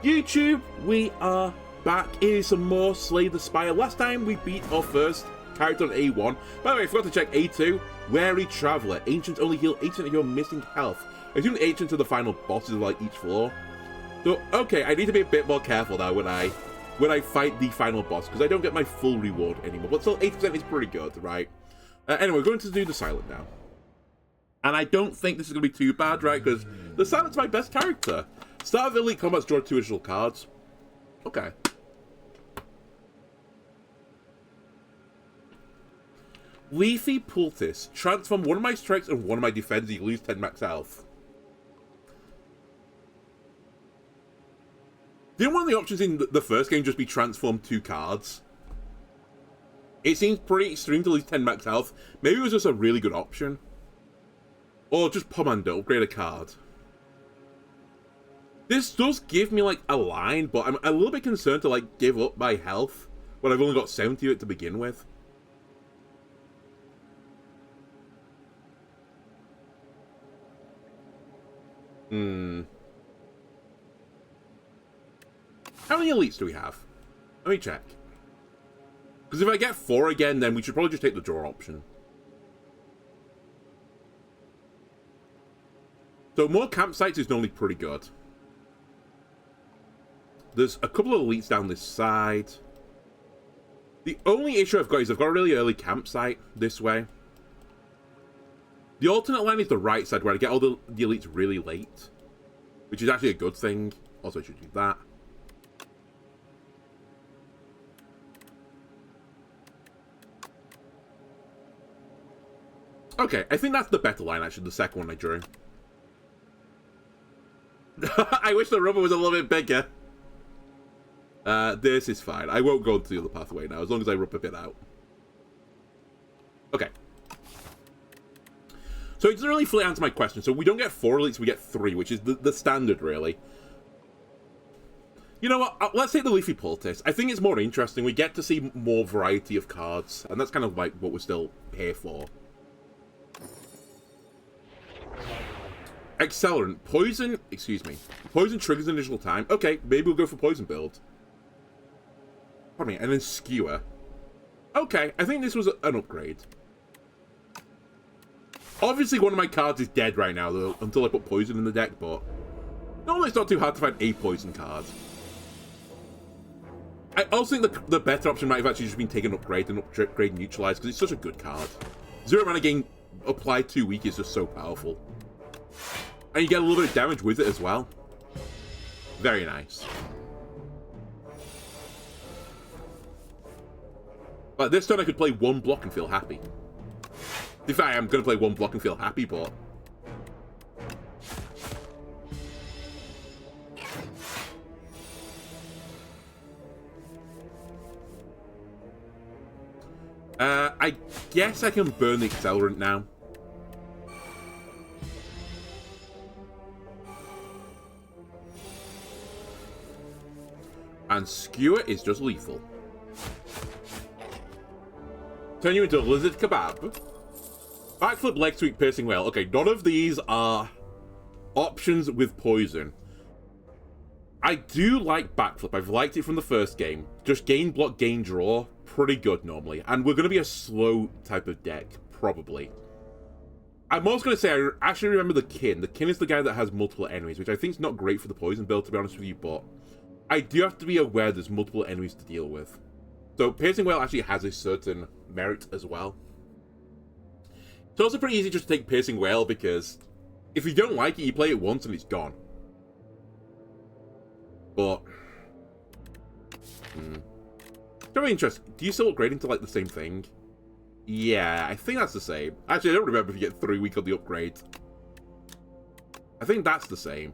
YouTube, we are back. It is some more Slay the Spire. Last time we beat our first character on A1. By the way, I forgot to check A2. Wary Traveler. Ancients only heal 8% of your missing health. I assume Ancients are the final bosses of like each floor. So, okay, I need to be a bit more careful now when I fight the final boss, because I don't get my full reward anymore. But still, 8% is pretty good, right? Anyway, we're going to do the Silent now. And I don't think this is going to be too bad, right? Because the Silent's my best character. Start of Elite Combat's draw 2 additional cards. Okay. Leafy Poultice. Transform one of my strikes and one of my defenses. You lose 10 max health. Didn't one of the options in the first game just be transform 2 cards? It seems pretty extreme to lose 10 max health. Maybe it was just a really good option. Or just Pomander, upgrade a card. This does give me, like, a line, but I'm a little bit concerned to, like, give up my health when I've only got 70 of it to begin with. How many elites do we have? Let me check. Because if I get 4 again, then we should probably just take the draw option. So more campsites is normally pretty good. There's a couple of elites down this side. The only issue I've got is I've got a really early campsite this way. The alternate line is the right side where I get all the elites really late. Which is actually a good thing. Also, I should do that. Okay, I think that's the better line, actually, the second one I drew. I wish the rubber was a little bit bigger. This is fine. I won't go to the other pathway now, as long as I rub a bit out. Okay. So it doesn't really fully answer my question. So we don't get 4 elites, we get 3, which is the standard, really. You know what? Let's take the Leafy Poultice. I think it's more interesting. We get to see more variety of cards, and that's kind of like what we're still here for. Accelerant. Poison, excuse me. Poison triggers an additional time. Okay, maybe we'll go for Poison build. Pardon me, and then Skewer. Okay, I think this was an upgrade. Obviously, one of my cards is dead right now, though, until I put Poison in the deck, but normally it's not too hard to find a Poison card. I also think the better option might have actually just been take an upgrade and upgrade Neutralize, because it's such a good card. 0 mana gain applied 2 week is just so powerful. And you get a little bit of damage with it as well. Very nice. But this turn I could play 1 block and feel happy. In fact, I'm going to play 1 block and feel happy, but... I guess I can burn the Accelerant now. And Skewer is just lethal. Turn you into a lizard kebab. Backflip, leg sweep, piercing whale. Okay, none of these are options with poison. I do like backflip. I've liked it from the first game. Just gain block, gain draw. Pretty good normally. And we're going to be a slow type of deck, probably. I'm also going to say I actually remember the Kin. The Kin is the guy that has multiple enemies, which I think is not great for the poison build, to be honest with you, but I do have to be aware there's multiple enemies to deal with. So Piercing Whale actually has a certain merit as well. It's also pretty easy just to take Piercing Whale, because if you don't like it, you play it once and it's gone. But... Very interesting. Do you still upgrade into like the same thing? Yeah, I think that's the same. Actually, I don't remember if you get 3 week on the upgrade. I think that's the same.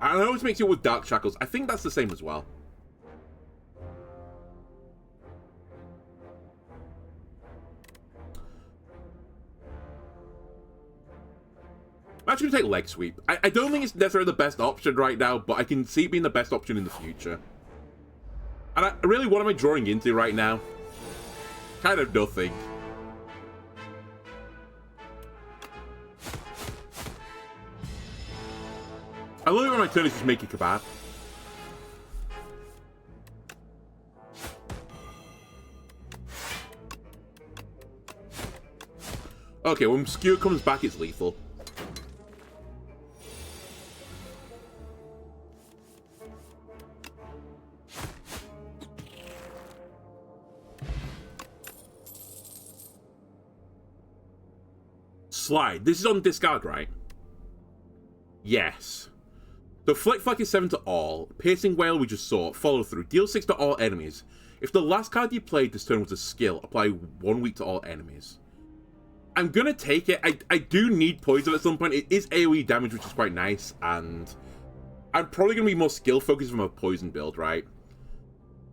And it always makes you with Dark Shackles. I think that's the same as well. I'm actually going to take Leg Sweep. I don't think it's necessarily the best option right now, but I can see it being the best option in the future. And really, what am I drawing into right now? Kind of nothing. I love it when my turn is just make a kebab. Okay, when Skewer comes back, it's lethal. Slide. This is on discard, right? Yes. So Flick Flack is 7 to all. Piercing Wail we just saw. Follow through. Deal 6 to all enemies. If the last card you played this turn was a skill, apply 1 week to all enemies. I'm gonna take it. I do need poison at some point. It is AoE damage, which is quite nice, and I'm probably gonna be more skill focused from a poison build, right?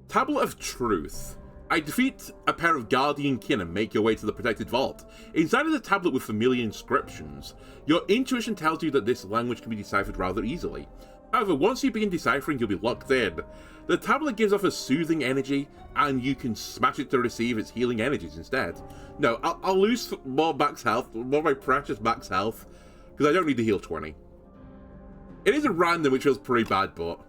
Tablet of Truth. I defeat a pair of Guardian Kin and make your way to the protected vault. Inside is a tablet with familiar inscriptions. Your intuition tells you that this language can be deciphered rather easily. However, once you begin deciphering, you'll be locked in. The tablet gives off a soothing energy, and you can smash it to receive its healing energies instead. No, I'll lose more max health, more of my precious max health, because I don't need to heal 20. It is a random, which feels pretty bad, but...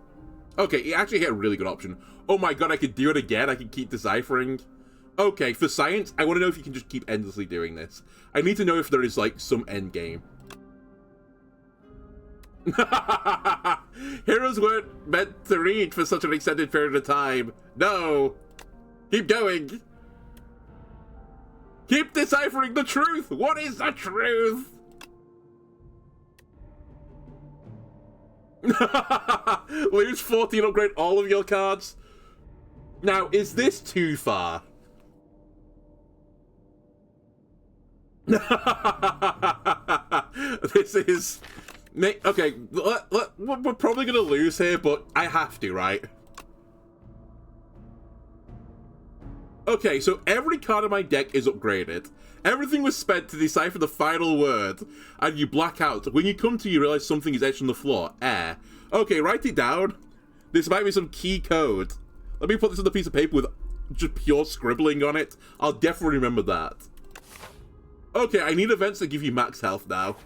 Okay, it actually hit a really good option. Oh my god, I could do it again, I can keep deciphering. Okay, for science, I want to know if you can just keep endlessly doing this. I need to know if there is, like, some end game. Heroes weren't meant to read for such an extended period of time. No! Keep going! Keep deciphering the truth! What is the truth? Lose 14, upgrade all of your cards. Now, is this too far? This is... Okay, we're probably gonna lose here, but I have to, right? Okay, so every card in my deck is upgraded. Everything was spent to decipher the final word, and you black out. When you come to, you realize something is etched on the floor. Air. Okay, write it down. This might be some key code. Let me put this on a piece of paper with just pure scribbling on it. I'll definitely remember that. Okay, I need events that give you max health now.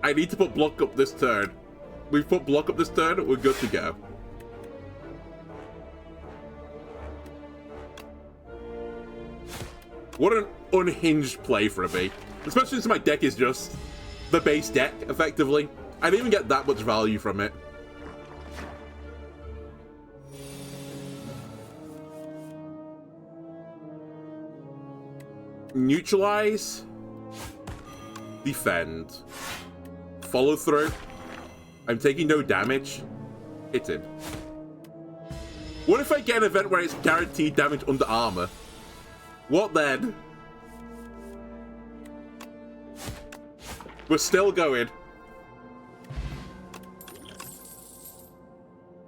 I need to put block up this turn. We've put block up this turn, we're good to go. What an unhinged play for me. Especially since my deck is just the base deck, effectively. I didn't even get that much value from it. Neutralize. Defend. Follow through. I'm taking no damage. Hit him. What if I get an event where it's guaranteed damage under armor? What then? We're still going.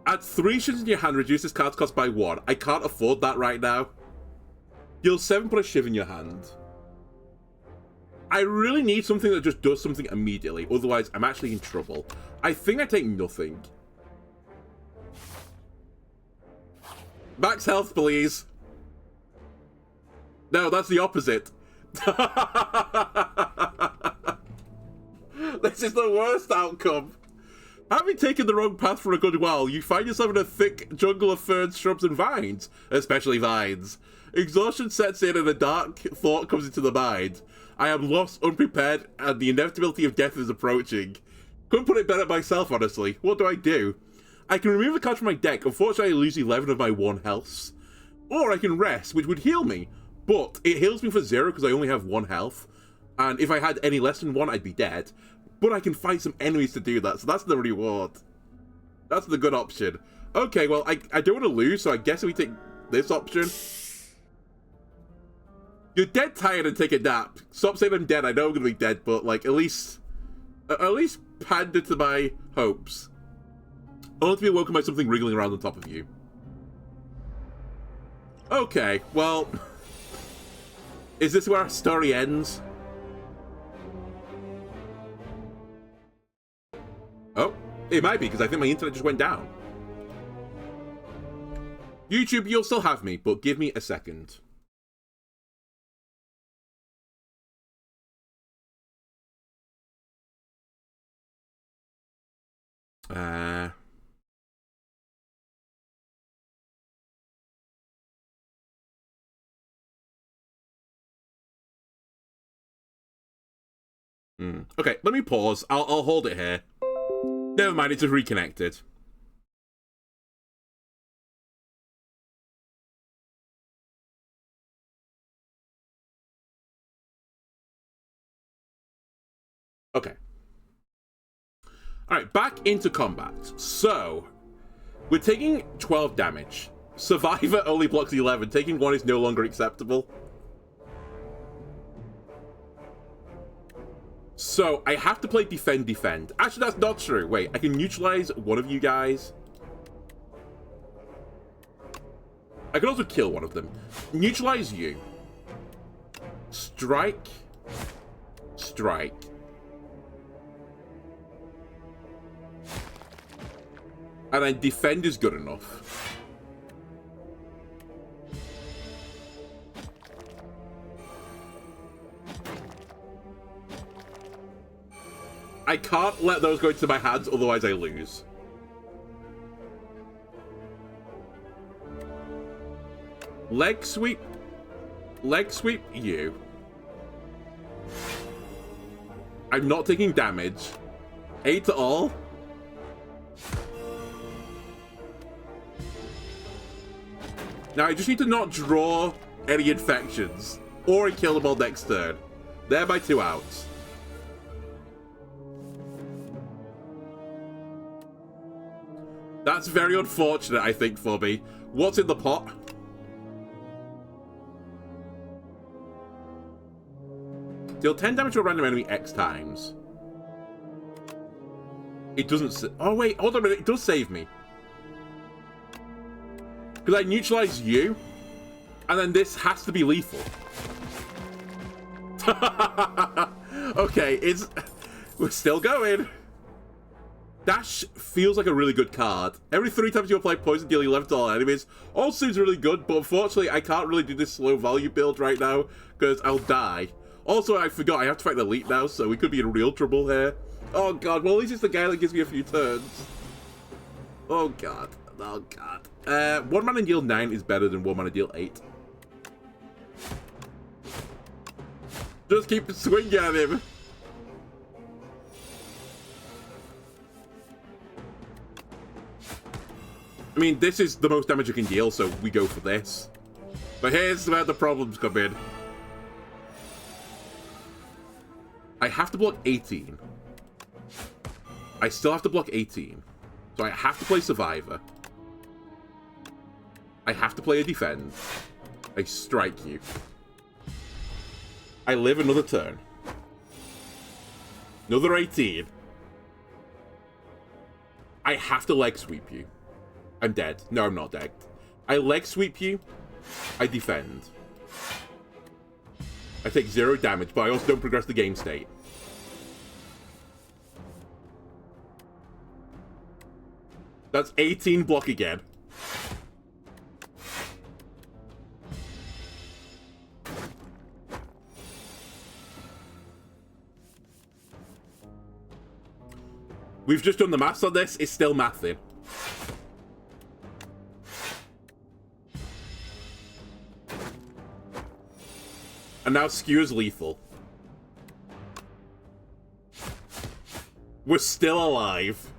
Add 3 shivers in your hand, reduce this card's cost by 1. I can't afford that right now. Deal 7, put a shiv in your hand. I really need something that just does something immediately, otherwise I'm actually in trouble. I think I take nothing. Max health, please. No, that's the opposite. This is the worst outcome. Having taken the wrong path for a good while, you find yourself in a thick jungle of ferns, shrubs, and vines. Especially vines. Exhaustion sets in and a dark thought comes into the mind. I am lost, unprepared, and the inevitability of death is approaching. Couldn't put it better myself, honestly. What do? I can remove a card from my deck. Unfortunately, I lose 11 of my 1 health. Or I can rest, which would heal me. But it heals me for 0 because I only have 1 health. And if I had any less than 1, I'd be dead. But I can fight some enemies to do that, so that's the reward. That's the good option. Okay, well, I don't want to lose, so I guess we take this option. You're dead tired and take a nap. Stop saying I'm dead. I know I'm going to be dead, but, like, at least pander to my hopes. I want to be woken by something wriggling around on top of you. Okay, well... Is this where our story ends? Oh, it might be, because I think my internet just went down. YouTube, you'll still have me, but give me a second. Uh... Okay, let me pause. I'll hold it here. Never mind, it's just reconnected. Okay. Alright, back into combat. So, we're taking 12 damage. Survivor only blocks 11. Taking 1 is no longer acceptable. So, I have to play defend, defend. Actually, that's not true. Wait, I can neutralize one of you guys. I can also kill one of them. Neutralize you. Strike. Strike. And then defend is good enough. I can't let those go into my hands, otherwise I lose. Leg sweep. Leg sweep you. I'm not taking damage. 8 to all. Now I just need to not draw any infections. Or I kill them all next turn. They're my 2 outs. That's very unfortunate, I think, for me. What's in the pot? Deal 10 damage to a random enemy X times. It doesn't... Oh, wait. Hold on a minute. It does save me. Because I neutralize you. And then this has to be lethal. Okay, it's... We're still going. Dash feels like a really good card. Every 3 times you apply poison, deal 11 to all enemies. All seems really good, but unfortunately, I can't really do this slow value build right now, because I'll die. Also, I forgot, I have to fight the elite now, so we could be in real trouble here. Oh god, well at least it's the guy that gives me a few turns. Oh god, oh god. 1 mana deal 9 is better than 1 mana deal 8. Just keep swinging at him. I mean, this is the most damage you can deal, so we go for this. But here's where the problems come in. I have to block 18. I still have to block 18. So I have to play Survivor. I have to play a Defend. I strike you. I live another turn. Another 18. I have to leg sweep you. I'm dead. No, I'm not dead. I leg sweep you. I defend. I take 0 damage, but I also don't progress the game state. That's 18 block again. We've just done the maths on this. It's still mathing. And now Skewer's lethal. We're still alive.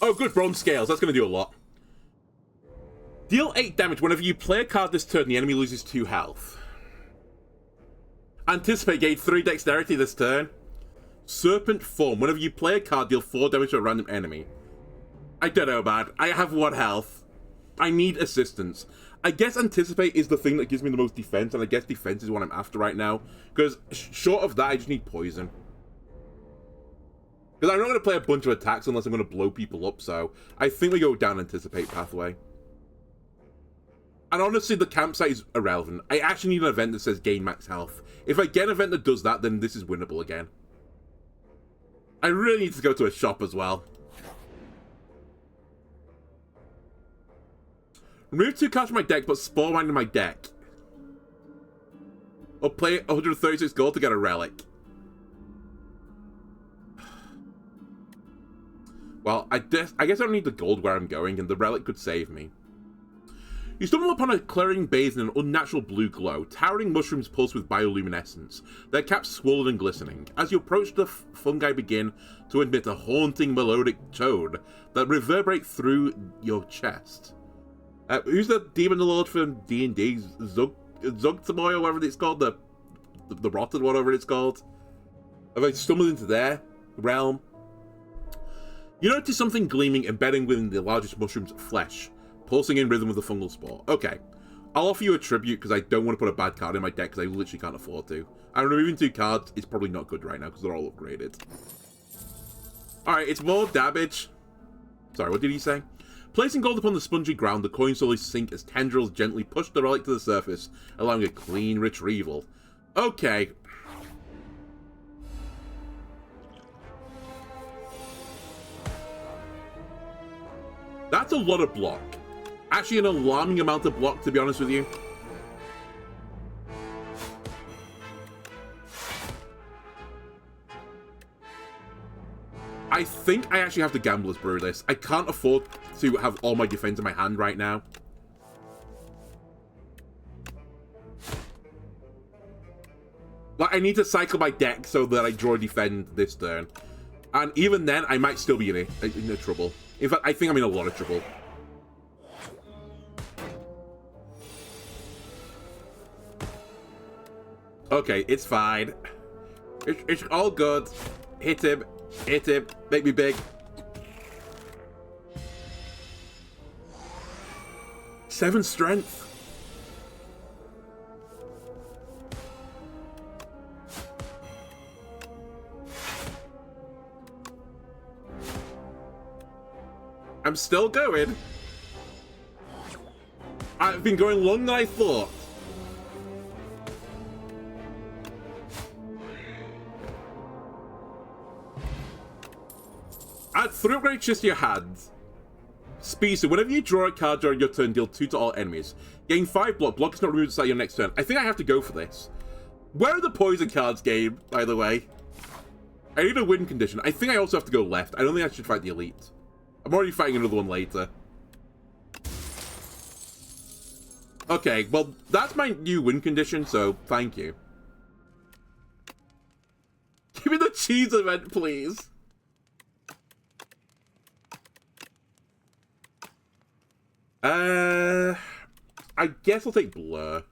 Oh, good. Bronze Scales. That's going to do a lot. Deal 8 damage. Whenever you play a card this turn, the enemy loses 2 health. Anticipate. Gain 3 dexterity this turn. Serpent Form. Whenever you play a card, deal 4 damage to a random enemy. I don't know, man. I have 1 health. I need assistance. I guess Anticipate is the thing that gives me the most defense, and I guess defense is what I'm after right now. Because short of that, I just need poison. Because I'm not going to play a bunch of attacks unless I'm going to blow people up, so I think we go down Anticipate pathway. And honestly, the campsite is irrelevant. I actually need an event that says gain max health. If I get an event that does that, then this is winnable again. I really need to go to a shop as well. Remove 2 cards from my deck, but spawn one in my deck. Or play 136 gold to get a relic. Well, I guess I don't need the gold where I'm going, and the relic could save me. You stumble upon a clearing bathed in an unnatural blue glow. Towering mushrooms pulse with bioluminescence, their caps swollen and glistening. As you approach, the fungi begin to emit a haunting melodic tone that reverberate through your chest. Who's the demon lord from D&D? Zugtaboy, or whatever it's called? The Rotten, whatever it's called? Have I stumbled into their realm? You notice something gleaming, embedding within the largest mushroom's flesh, pulsing in rhythm with the fungal spore. Okay, I'll offer you a tribute because I don't want to put a bad card in my deck because I literally can't afford to. And removing 2 cards is probably not good right now because they're all upgraded. Alright, it's more damage. Sorry, what did he say? Placing gold upon the spongy ground, the coins slowly sink as tendrils gently push the relic to the surface, allowing a clean retrieval. Okay. That's a lot of block. Actually, an alarming amount of block, to be honest with you. I think I actually have to Gambler's Brew this. I can't afford to have all my defense in my hand right now. Like, I need to cycle my deck so that I draw defend this turn. And even then, I might still be in trouble. In fact, I think I'm in a lot of trouble. Okay, it's fine. It's all good. Hit him. Hit him. Make me big. 7 strength. I'm still going. I've been going longer than I thought. Add 3 upgrade chests to your hands. Speed, so whenever you draw a card during your turn, deal 2 to all enemies. Gain 5 block. Block is not removed to start your next turn. I think I have to go for this. Where are the poison cards, game, by the way? I need a win condition. I think I also have to go left. I don't think I should fight the elite. I'm already fighting another one later. Okay, well, that's my new win condition, so thank you. Give me the cheese event, please. I guess I'll take Blur.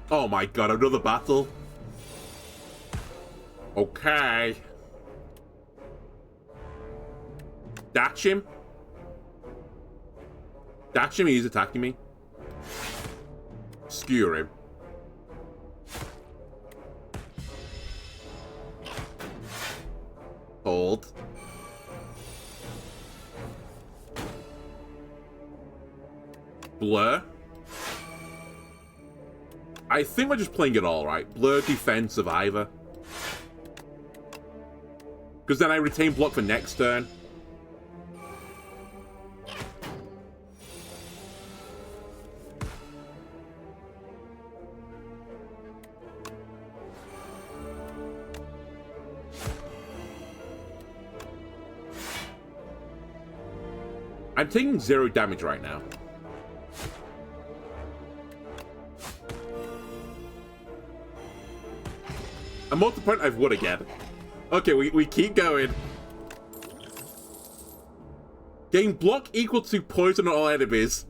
Oh my god, another battle. Okay. Dash him. Dash him, he's attacking me. Skewer him. Hold. Blur. I think we're just playing it all right. Blur, defense, survivor. Because then I retain block for next turn. I'm taking 0 damage right now. A multi-point, I've won again. Okay, we keep going. Gain block equal to poison on all enemies.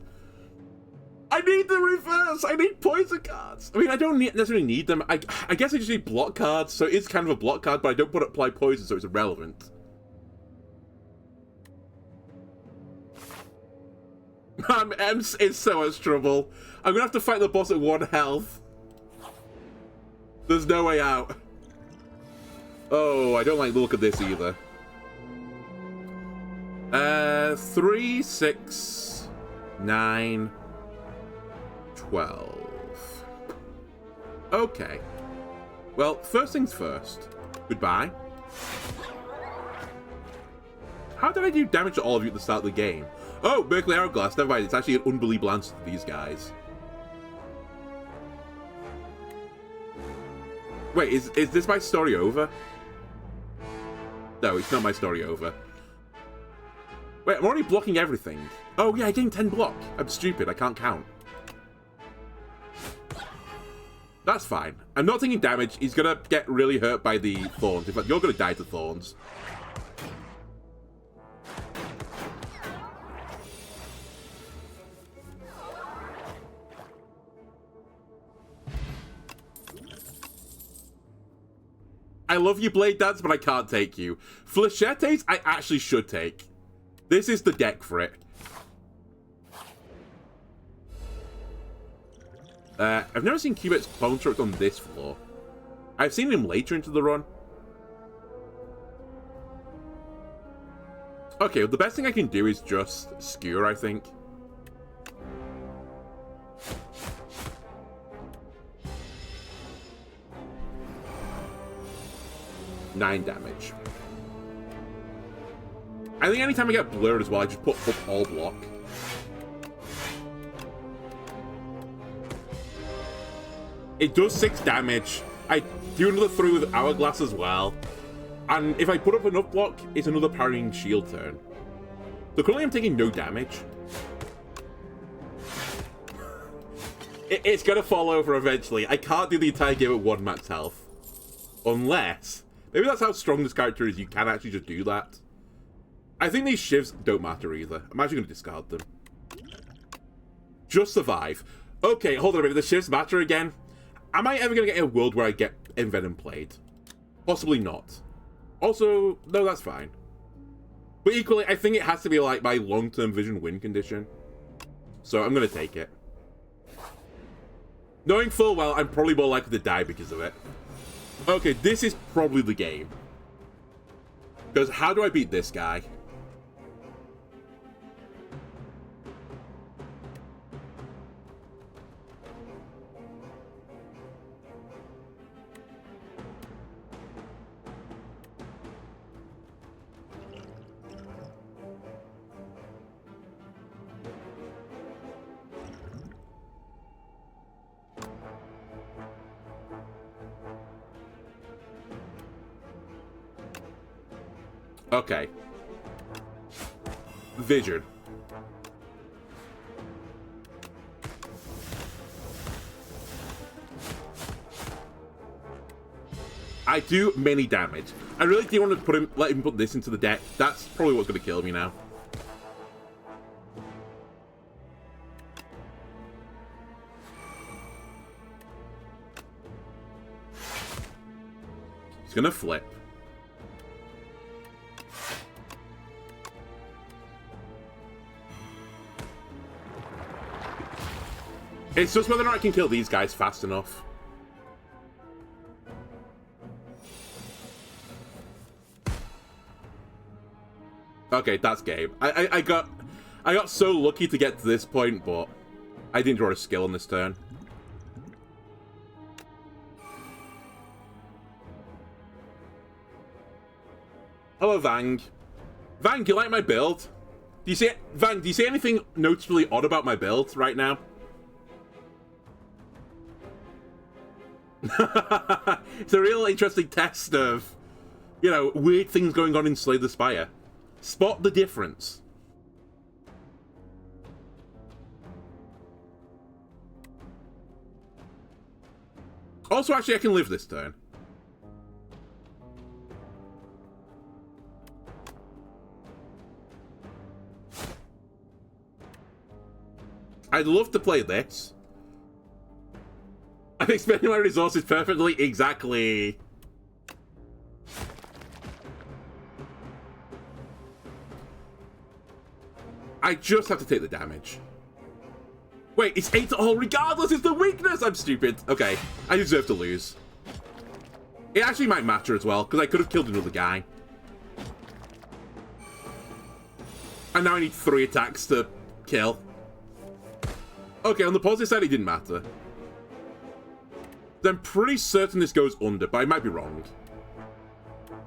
I need the reverse. I need poison cards. I mean, I don't necessarily need them. I guess I just need block cards, so it's kind of a block card, but I don't apply poison, so it's irrelevant. I'm in so much trouble. I'm gonna have to fight the boss at 1 health. There's no way out. Oh, I don't like the look of this either. 3, 6, 9, 12. Okay. Well, first things first. Goodbye. How did I do damage to all of you at the start of the game? Oh, Berkeley Hourglass. Never mind. It's actually an unbelievable answer to these guys. Wait, is this my story over? No, it's not my story over. Wait, I'm already blocking everything. Oh yeah, I gained 10 block. I'm stupid, I can't count. That's fine. I'm not taking damage. He's gonna get really hurt by the thorns. In fact, you're gonna die to thorns. I love you, Blade Dance, but I can't take you. Flechettes, I actually should take. This is the deck for it. I've never seen Cubit's construct on this floor. I've seen him later into the run. Okay, well, the best thing I can do is just skewer, I think. Nine damage. I think anytime I get blurred as well, I just put up all block. It does 6 damage. I do another 3 with Hourglass as well. And if I put up enough block, it's another parrying shield turn. So currently I'm taking no damage. It's gonna fall over eventually. I can't do the entire game at 1 max health. Unless... maybe that's how strong this character is, you can actually just do that. I think these shivs don't matter either. I'm actually gonna discard them. Just survive. Okay, hold on a minute, the shivs matter again? Am I ever gonna get a world where I get Envenom played? Possibly not. Also, no, that's fine. But equally, I think it has to be like my long-term vision win condition. So I'm gonna take it. Knowing full well, I'm probably more likely to die because of it. Okay, this is probably the game. Because how do I beat this guy? Okay. Vision. I do many damage. I really do want to let him put this into the deck. That's probably what's going to kill me now. He's going to flip. It's just whether or not I can kill these guys fast enough. Okay, that's game. I got so lucky to get to this point, but I didn't draw a skill on this turn. Hello, Vang. Vang, you like my build? Do you see Vang? Do you see anything noticeably odd about my build right now? It's a real interesting test of, you know, weird things going on in Slay the Spire. Spot the difference. Also, actually, I can live this turn. I'd love to play this. I'm expending my resources perfectly, exactly. I just have to take the damage. Wait, it's 8 all regardless, it's the weakness! I'm stupid. Okay, I deserve to lose. It actually might matter as well, because I could have killed another guy. And now I need 3 attacks to kill. Okay, on the positive side, it didn't matter. I'm pretty certain this goes under, but I might be wrong.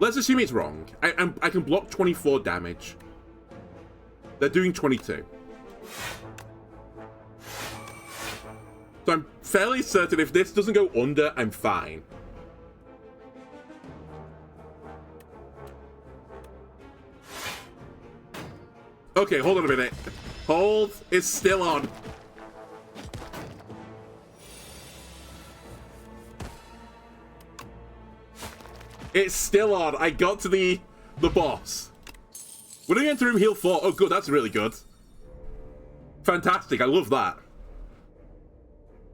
Let's assume it's wrong. I can block 24 damage. They're doing 22. So I'm fairly certain if this doesn't go under, I'm fine. Okay, hold on a minute. Hold. It's still on. It's still on. I got to the boss. When I enter room heal 4. Oh, good. That's really good. Fantastic. I love that.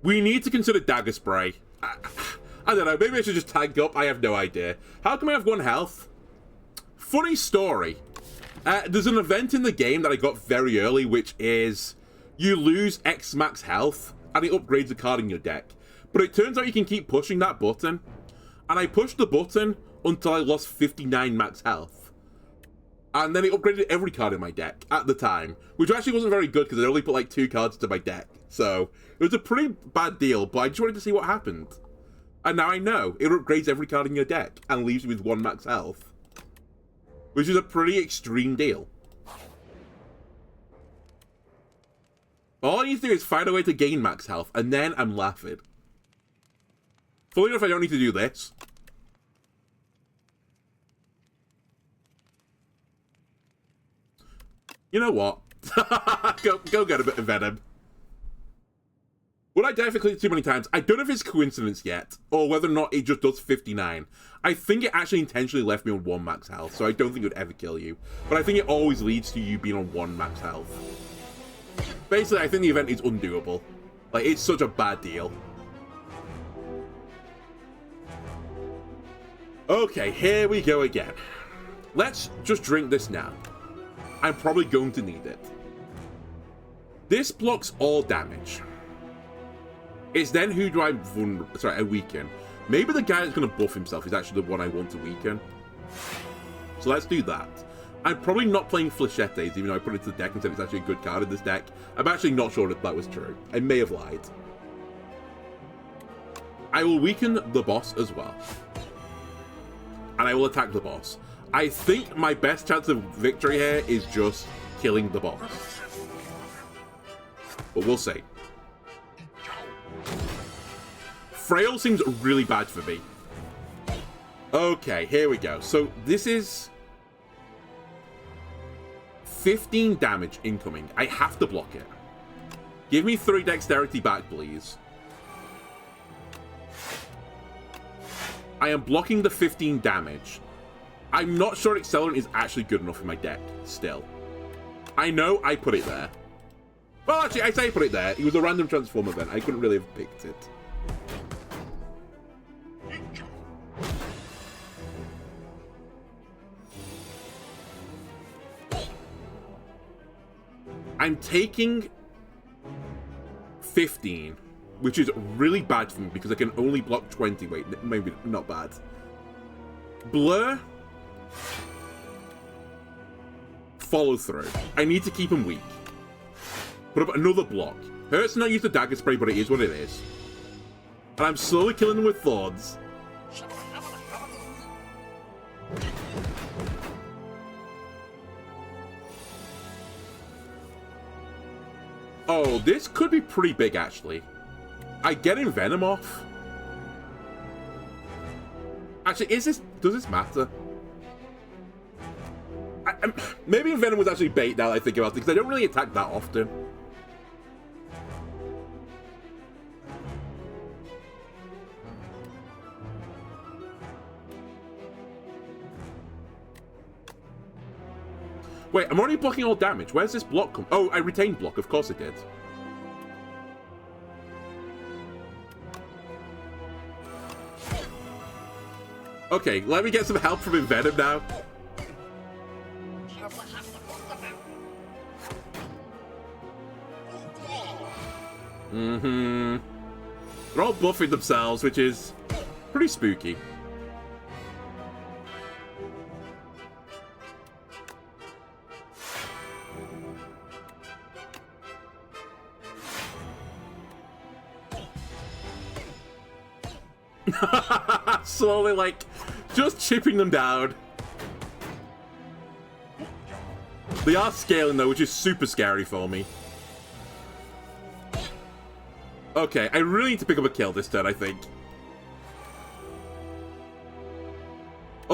We need to consider dagger spray. I don't know. Maybe I should just tank up. I have no idea. How come I have 1 health? Funny story. There's an event in the game that I got very early, which is you lose X max health, and it upgrades a card in your deck. But it turns out you can keep pushing that button. And I pushed the button until I lost 59 max health. And then it upgraded every card in my deck at the time, which actually wasn't very good because I only put like 2 cards into my deck. So it was a pretty bad deal, but I just wanted to see what happened. And now I know. It upgrades every card in your deck and leaves you with 1 max health. Which is a pretty extreme deal. All I need to do is find a way to gain max health, and then I'm laughing. Fully enough, I don't need to do this. You know what? go get a bit of venom. Would I die for clicking too many times? I don't know if it's coincidence yet, or whether or not it just does 59. I think it actually intentionally left me on 1 max health, so I don't think it would ever kill you. But I think it always leads to you being on 1 max health. Basically, I think the event is undoable. Like, it's such a bad deal. Okay, here we go again. Let's just drink this now. I'm probably going to need it. This blocks all damage. It's then who do I weaken. Maybe the guy that's going to buff himself is actually the one I want to weaken. So let's do that. I'm probably not playing Flechettes, even though I put it to the deck and said it's actually a good card in this deck. I'm actually not sure if that was true. I may have lied. I will weaken the boss as well. And I will attack the boss. I think my best chance of victory here is just killing the boss. But we'll see. Frail seems really bad for me. Okay, here we go. So this is 15 damage incoming. I have to block it. Give me 3 dexterity back, please. I am blocking the 15 damage. I'm not sure Accelerant is actually good enough in my deck, still. I know I put it there. Well, actually, I say I put it there. It was a random transform event. I couldn't really have picked it. I'm taking 15, which is really bad for me because I can only block 20. Wait, maybe not bad. Blur. Follow through. I need to keep him weak. Put up another block. Hurts to not use the dagger spray, but it is what it is. And I'm slowly killing them with thorns. Oh, this could be pretty big, actually. I get Venom off. Actually, does this matter? Maybe Venom was actually bait now that I think about it, because I don't really attack that often. Wait, I'm already blocking all damage. Where's this block come? Oh, I retained block. Of course I did. Okay, let me get some help from Venom now. They're all buffing themselves, which is pretty spooky. Slowly, like, just chipping them down. They are scaling, though, which is super scary for me. Okay, I really need to pick up a kill this turn, I think.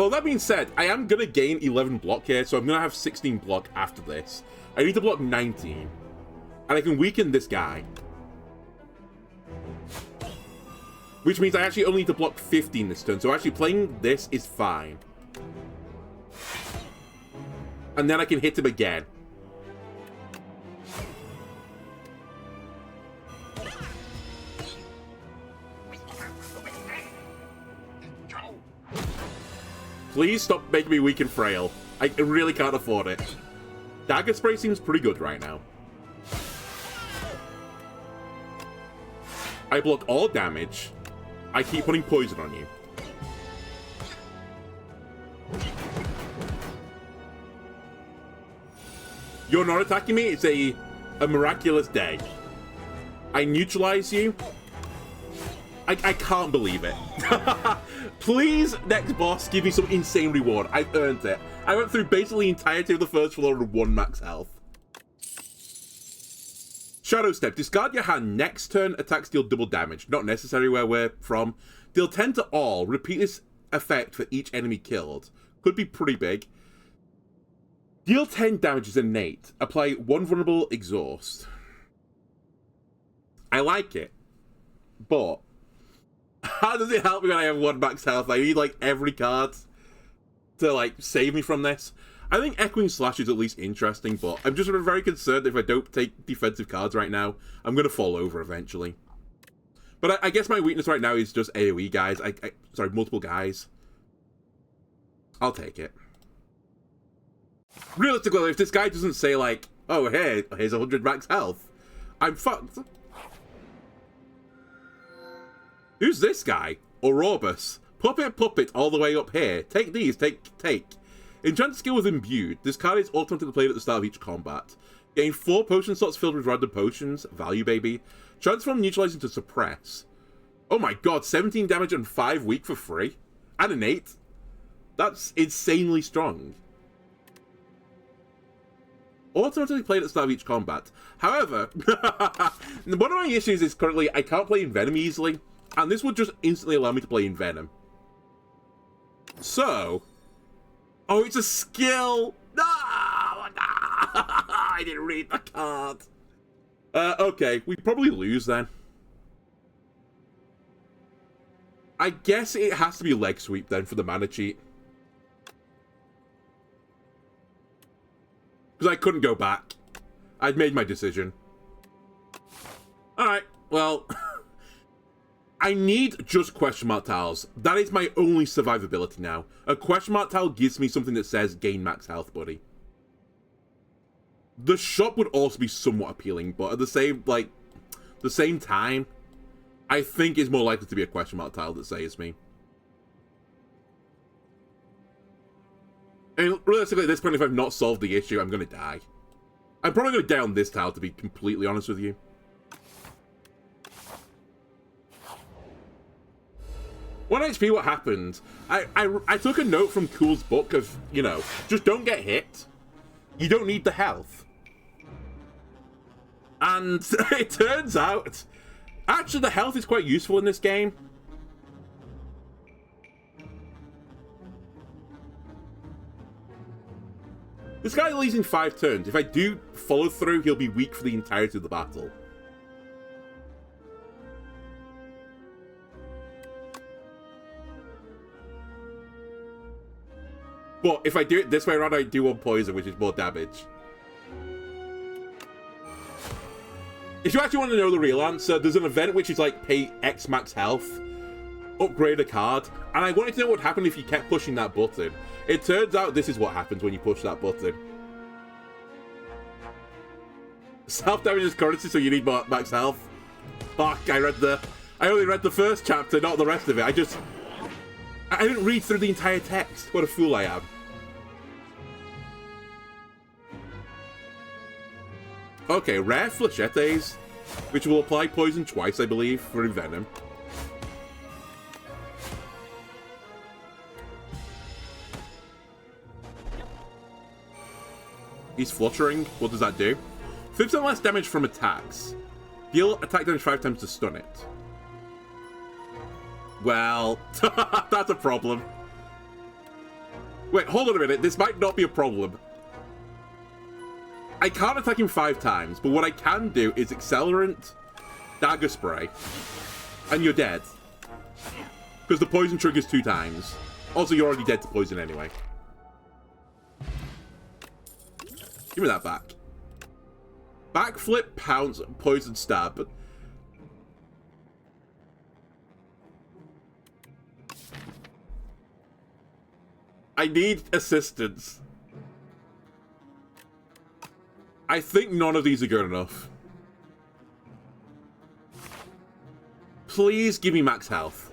Oh, that being said, I am going to gain 11 block here, so I'm going to have 16 block after this. I need to block 19. And I can weaken this guy. Which means I actually only need to block 15 this turn, so actually playing this is fine. And then I can hit him again. Please stop making me weak and frail. I really can't afford it. Dagger Spray seems pretty good right now. I block all damage. I keep putting poison on you. You're not attacking me? It's a miraculous day. I neutralize you. I can't believe it. Please, next boss, give me some insane reward. I've earned it. I went through basically the entirety of the first floor with 1 max health. Shadow Step. Discard your hand. Next turn, attacks deal double damage. Not necessary where we're from. Deal 10 to all. Repeat this effect for each enemy killed. Could be pretty big. Deal 10 damage is innate. Apply 1 vulnerable exhaust. I like it. But how does it help me when I have 1 max health? I need, like, every card to, like, save me from this. I think Echoing Slash is at least interesting, but I'm just very concerned that if I don't take defensive cards right now, I'm going to fall over eventually. But I guess my weakness right now is just AoE guys. Sorry, multiple guys. I'll take it. Realistically, if this guy doesn't say, like, oh, hey, here's 100 max health, I'm fucked. Who's this guy? Ouroboros. Puppet all the way up here. Take these, take. Enchanted skill with Imbued. This card is automatically played at the start of each combat. Gain 4 potion slots filled with random potions. Value, baby. Transform neutralizing to suppress. Oh my god, 17 damage and 5 weak for free. And an 8. That's insanely strong. Automatically played at the start of each combat. However, one of my issues is currently I can't play in Venom easily. And this would just instantly allow me to play in Venom. So... Oh, it's a skill! No! I didn't read the card. Okay, we probably lose then. I guess it has to be Leg Sweep then for the mana cheat. Because I couldn't go back. I'd made my decision. Alright, well... I need just question mark tiles. That is my only survivability now. A question mark tile gives me something that says gain max health, buddy. The shop would also be somewhat appealing, but at the same time, I think it's more likely to be a question mark tile that saves me. And realistically, at this point, if I've not solved the issue, I'm going to die. I'm probably going to die on this tile, to be completely honest with you. 1 HP, what happened? I took a note from Cool's book of, you know, just don't get hit. You don't need the health. And it turns out, actually the health is quite useful in this game. This guy leaves in 5 turns. If I do follow through, he'll be weak for the entirety of the battle. But if I do it this way around, I do 1 poison, which is more damage. If you actually want to know the real answer, there's an event which is like pay X max health, upgrade a card, and I wanted to know what happened if you kept pushing that button. It turns out this is what happens when you push that button. Self-damage is currency, so you need more max health. Fuck, I only read the first chapter, not the rest of it. I didn't read through the entire text. What a fool I am. Okay, rare flechettes, which will apply poison twice, I believe, for Venom. He's fluttering. What does that do? 50% less damage from attacks. Deal attack damage 5 times to stun it. Well, that's a problem. Wait, hold on a minute. This might not be a problem. I can't attack him 5 times, but what I can do is Accelerant, Dagger Spray, and you're dead. Because the poison triggers 2 times. Also, you're already dead to poison anyway. Give me that back. Backflip, pounce, poison stab. I need assistance. I think none of these are good enough. Please give me max health.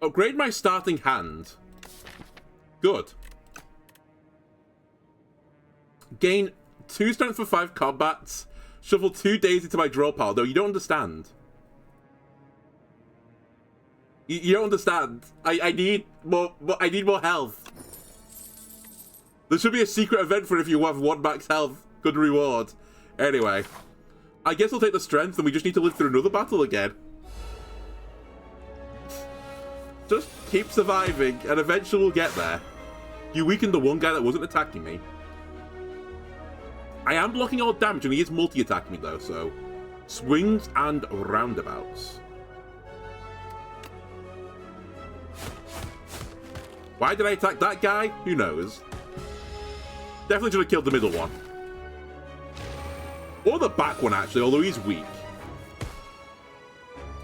Upgrade my starting hand. Good. Gain 2 strength for 5 combats. Shuffle 2 days into my draw pile. Though you don't understand. You don't understand. I need more. I need more health. There should be a secret event for if you have 1 max health. Good reward. Anyway, I guess I'll take the strength, and we just need to live through another battle again. Just keep surviving, and eventually we'll get there. You weakened the one guy that wasn't attacking me. I am blocking all damage, and he is multi-attacking me though. So, swings and roundabouts. Why did I attack that guy? Who knows? Definitely should have killed the middle one. Or the back one, actually, although he's weak.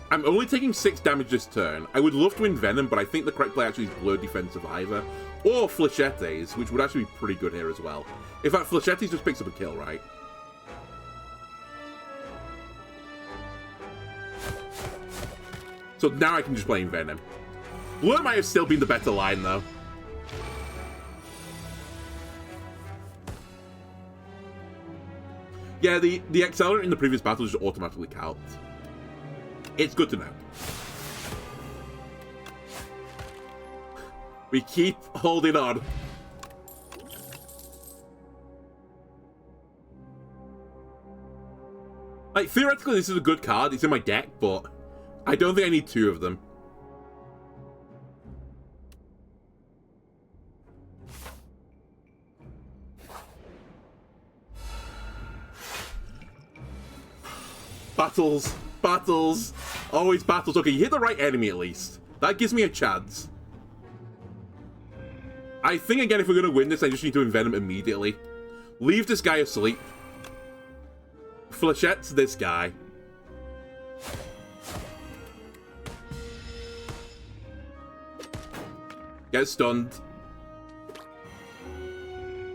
I'm only taking 6 damage this turn. I would love to envenom, but I think the correct play actually is Blur Defense Survivor. Or Flechettes, which would actually be pretty good here as well. In fact, Flechettes just picks up a kill, right? So now I can just play Envenom. Blur might have still been the better line, though. Yeah, the accelerant in the previous battle is just automatically calced. It's good to know. We keep holding on. Like, theoretically, this is a good card. It's in my deck, but I don't think I need 2 of them. Battles. Battles. Always battles. Okay, you hit the right enemy at least. That gives me a chance. I think, again, if we're going to win this, I just need to envenom immediately. Leave this guy asleep. Flechette's this guy. Get stunned.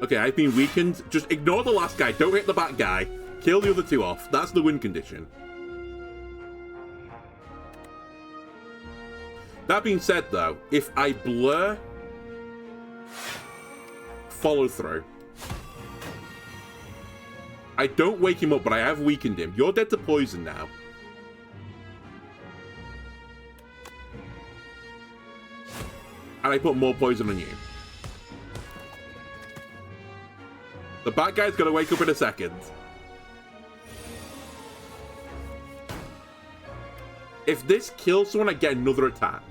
Okay, I've been weakened. Just ignore the last guy. Don't hit the back guy. Kill the other 2 off. That's the win condition. That being said, though, if I blur... follow through. I don't wake him up, but I have weakened him. You're dead to poison now. And I put more poison on you. The bad guy's gonna wake up in a second. If this kills someone, I get another attack.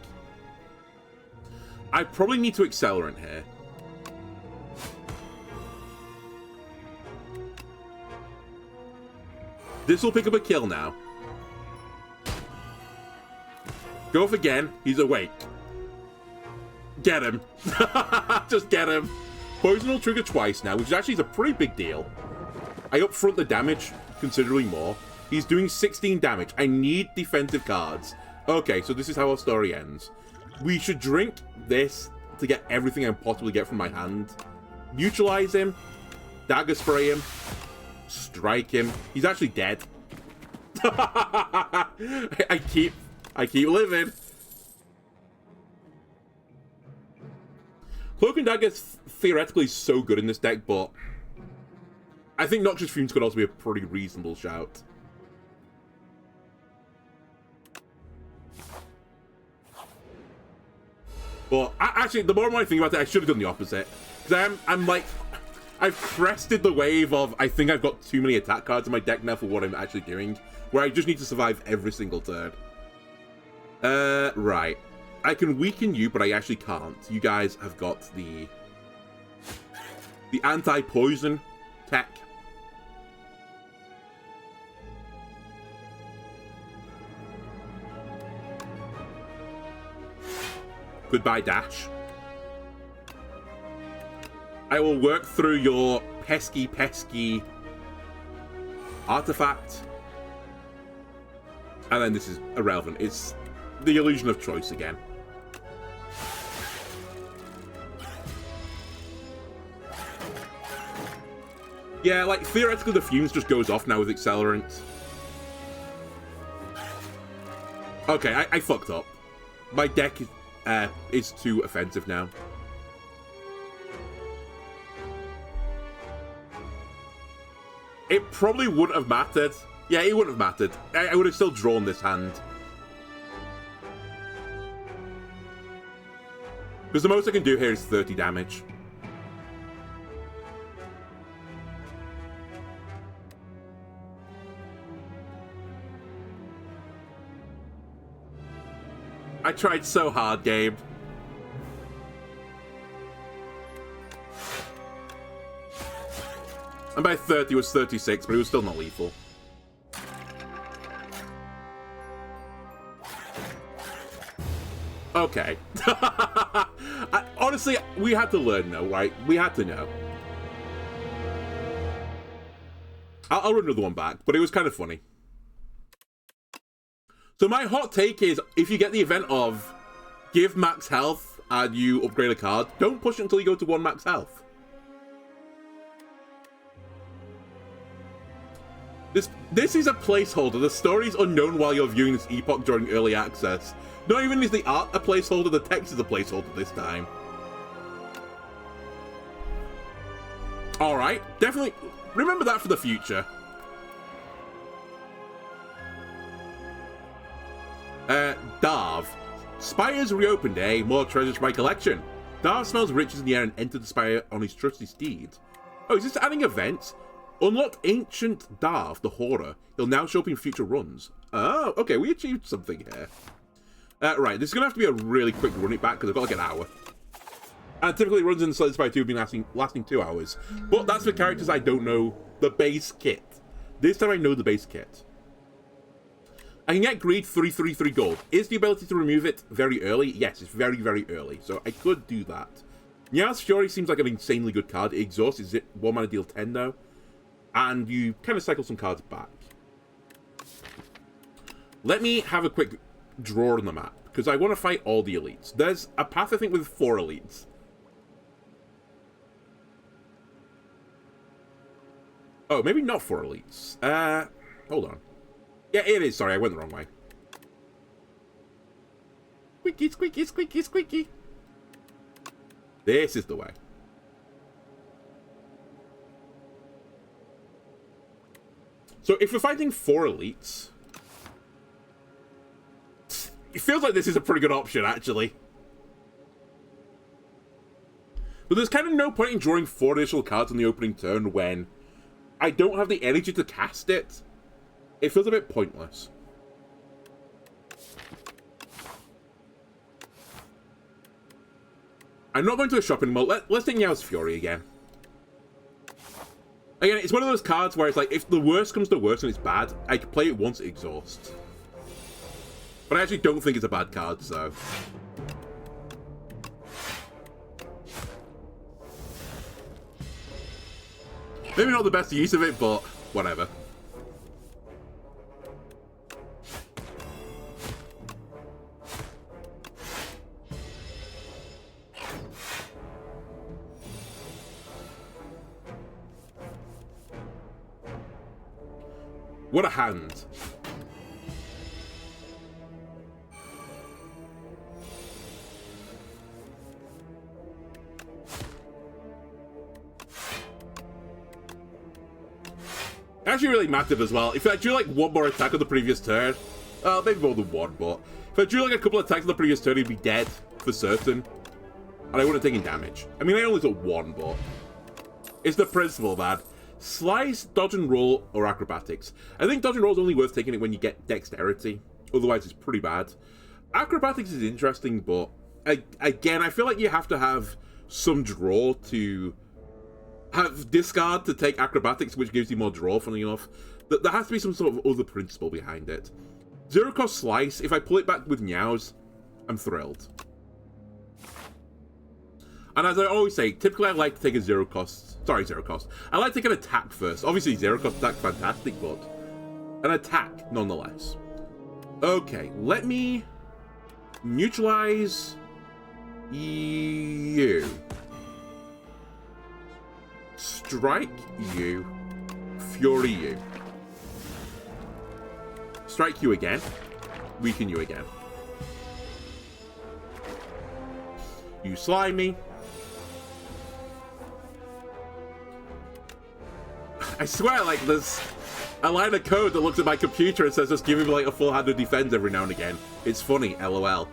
I probably need to accelerant here. This will pick up a kill now. Go off again. He's awake. Get him. Just get him. Poison will trigger twice now, which actually is a pretty big deal. I upfront the damage considerably more. He's doing 16 damage. I need defensive cards. Okay, so this is how our story ends. We should drink this to get everything I can possibly get from my hand. Neutralize him. Dagger spray him. Strike him. He's actually dead. I keep living. Cloak and Dagger is theoretically so good in this deck, but I think Noxious Fumes could also be a pretty reasonable shout. But actually, the more I think about it, I should have done the opposite. Because I'm like, I've crested the wave of, I think I've got too many attack cards in my deck now for what I'm actually doing, where I just need to survive every single turn. Right. I can weaken you, but I actually can't. You guys have got the anti-poison tech. Goodbye, Dash. I will work through your pesky, pesky artifact. And then this is irrelevant. It's the illusion of choice again. Yeah, like, theoretically the fumes just goes off now with accelerant. Okay, I fucked up. My deck is too offensive now. It probably wouldn't have mattered. Yeah, it wouldn't have mattered. I would have still drawn this hand. Because the most I can do here is 30 damage. I tried so hard, Gabe. And by 30 it was 36, but it was still not lethal. Okay. Honestly, we had to learn though, right? We had to know. I'll run another one back, but it was kind of funny. So my hot take is, if you get the event of give max health and you upgrade a card, don't push it until you go to 1 max health. This is a placeholder. The story is unknown while you're viewing this epoch during early access. Not even is the art a placeholder, the text is a placeholder this time. Alright, definitely remember that for the future. Darv. Spire's reopened, eh? More treasures for my collection. Darv smells riches in the air and entered the Spire on his trusty steed. Oh, is this adding events? Unlock Ancient Darv, the Horror. He'll now show up in future runs. Oh, okay, we achieved something here. Right, this is going to have to be a really quick run it back, because I've got like an hour. And typically runs in Slay Spire 2 have been lasting 2 hours. But that's for characters I don't know the base kit. This time I know the base kit. I can get Greed 333 gold. Is the ability to remove it very early? Yes, it's very, very early. So I could do that. Nyaz Fury seems like an insanely good card. Exhaust is it 1 mana deal 10 though. And you kind of cycle some cards back. Let me have a quick draw on the map, because I want to fight all the elites. There's a path, I think, with 4 elites. Oh, maybe not 4 elites. Hold on. Yeah, it is. Sorry, I went the wrong way. Squeaky, squeaky, squeaky, squeaky. This is the way. So if we're fighting 4 elites, it feels like this is a pretty good option, actually. But there's kind of no point in drawing 4 additional cards on the opening turn when I don't have the energy to cast it. It feels a bit pointless. I'm not going to a shopping mall. Let's take Nyaz Fury again. Again, it's one of those cards where it's like, if the worst comes to worst and it's bad, I can play it once it exhausts. But I actually don't think it's a bad card, so... Maybe not the best use of it, but whatever. What a hand. Actually really massive as well. If I drew like 1 more attack on the previous turn, maybe more than 1, but if I drew like a couple of attacks on the previous turn, he'd be dead for certain. And I wouldn't have taken damage. I mean, I only took 1, but it's the principle, man. Slice, dodge and roll, or acrobatics. I think dodge and roll is only worth taking it when you get dexterity. Otherwise, it's pretty bad. Acrobatics is interesting, but again, I feel like you have to have some draw to have discard to take acrobatics, which gives you more draw, funnily enough. There has to be some sort of other principle behind it. Zero cost slice, if I pull it back with Meows, I'm thrilled. And as I always say, typically I like to take a zero cost. I like to take an attack first. Obviously, zero cost attack, fantastic, but an attack nonetheless. Okay, let me neutralize you. Strike you. Fury you. Strike you again. Weaken you again. You slimy. I swear, like, there's a line of code that looks at my computer and says just give him, like, a full hand of defense every now and again. It's funny, LOL.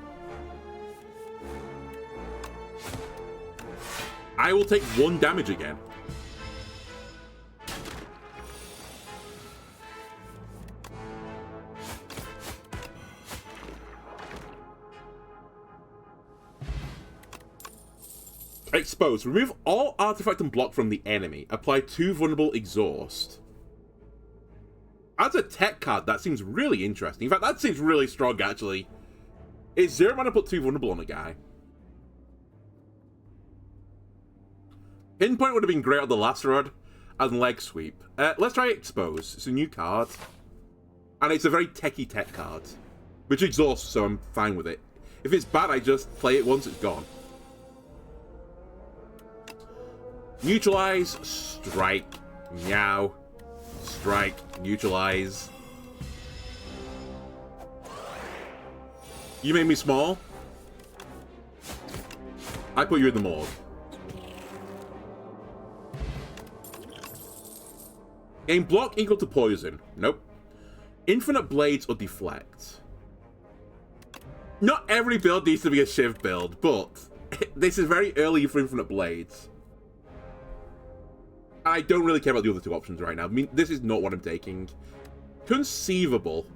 I will take 1 damage again. Expose. Remove all artifact and block from the enemy. Apply 2 vulnerable exhaust. As a tech card, that seems really interesting. In fact, that seems really strong, actually. Is 0 mana put 2 vulnerable on a guy? Pinpoint would have been great on the last rod. And leg sweep. Let's try Expose. It's a new card. And it's a very techy tech card. Which exhausts, so I'm fine with it. If it's bad, I just play it once it's gone. Neutralize, strike, meow, strike, neutralize. You made me small. I put you in the morgue. Gain block equal to poison. Nope. Infinite blades or deflect. Not every build needs to be a Shiv build, but this is very early for infinite blades. I don't really care about the other 2 options right now. I mean, this is not what I'm taking. Conceivable.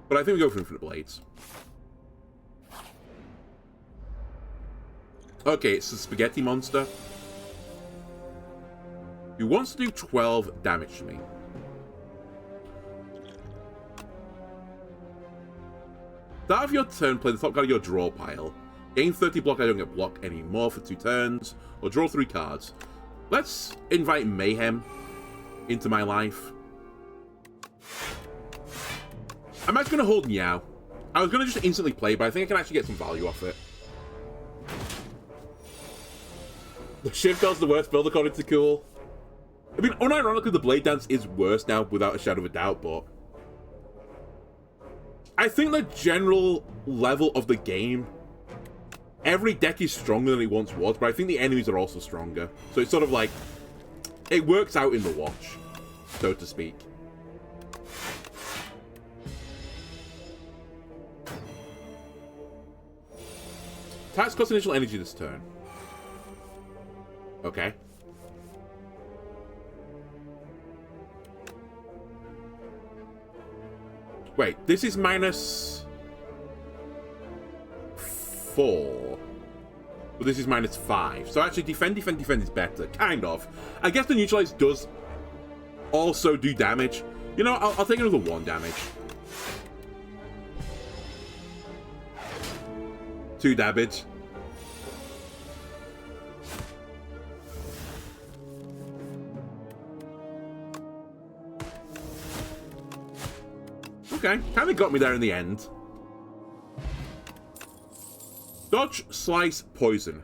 But I think we go for Infinite Blades. Okay, it's the Spaghetti Monster. Who wants to do 12 damage to me. Start of your turn, play the top card of your draw pile. Gain 30 block, I don't get block anymore for 2 turns. Or draw 3 cards. Let's invite Mayhem into my life. I'm actually going to hold Meow. I was going to just instantly play, but I think I can actually get some value off it. The Shiv build's the worst build according to Cool. I mean, unironically, the Blade Dance is worse now, without a shadow of a doubt, but I think the general level of the game, every deck is stronger than it once was, but I think the enemies are also stronger. So it's sort of like, it works out in the watch, so to speak. Tax costs initial energy this turn. Okay. Wait, this is minus 4. But this is minus 5. So actually, defend is better. Kind of. I guess the neutralize does also do damage. You know, I'll take another 1 damage. 2 damage. Okay, kind of got me there in the end. Dodge, slice, poison.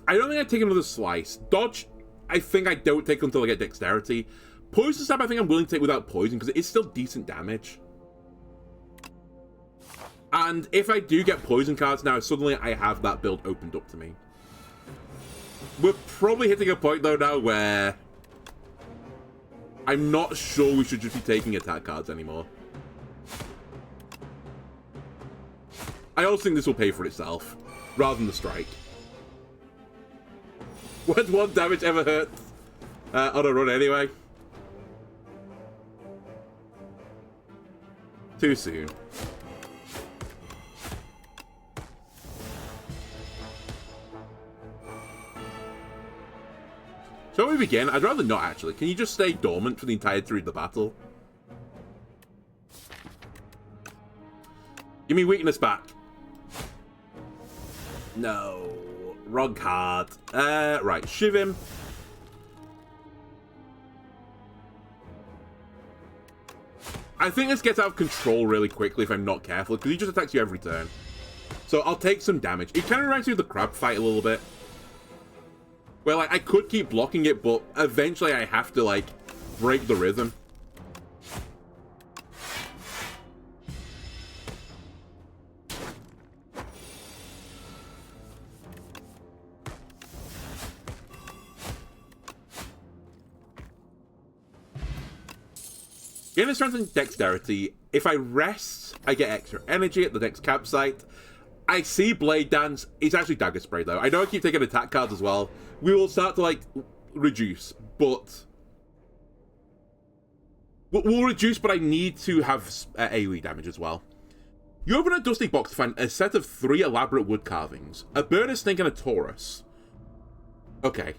I don't think I take another slice. Dodge, I think I don't take until I get dexterity. Poison stab, I think I'm willing to take without poison because it's still decent damage. And if I do get poison cards now, suddenly I have that build opened up to me. We're probably hitting a point though now where I'm not sure we should just be taking attack cards anymore. I also think this will pay for itself, rather than the strike. When 1 damage ever hurt on a run anyway. Too soon. Shall we begin? I'd rather not, actually. Can you just stay dormant for the entirety of the battle? Give me weakness back. No. Wrong card. Right. Shiv him. I think this gets out of control really quickly if I'm not careful, because he just attacks you every turn. So I'll take some damage. It kind of reminds me of the crab fight a little bit. Well, like, I could keep blocking it, but eventually I have to, like, break the rhythm. Gain a strength and dexterity. If I rest, I get extra energy at the next campsite. I see Blade Dance. It's actually Dagger Spray, though. I know I keep taking attack cards as well. We will start to, like, reduce, but... We'll reduce, but I need to have AoE damage as well. You open a dusty box to find a set of 3 elaborate wood carvings. A burner snake and a Taurus. Okay.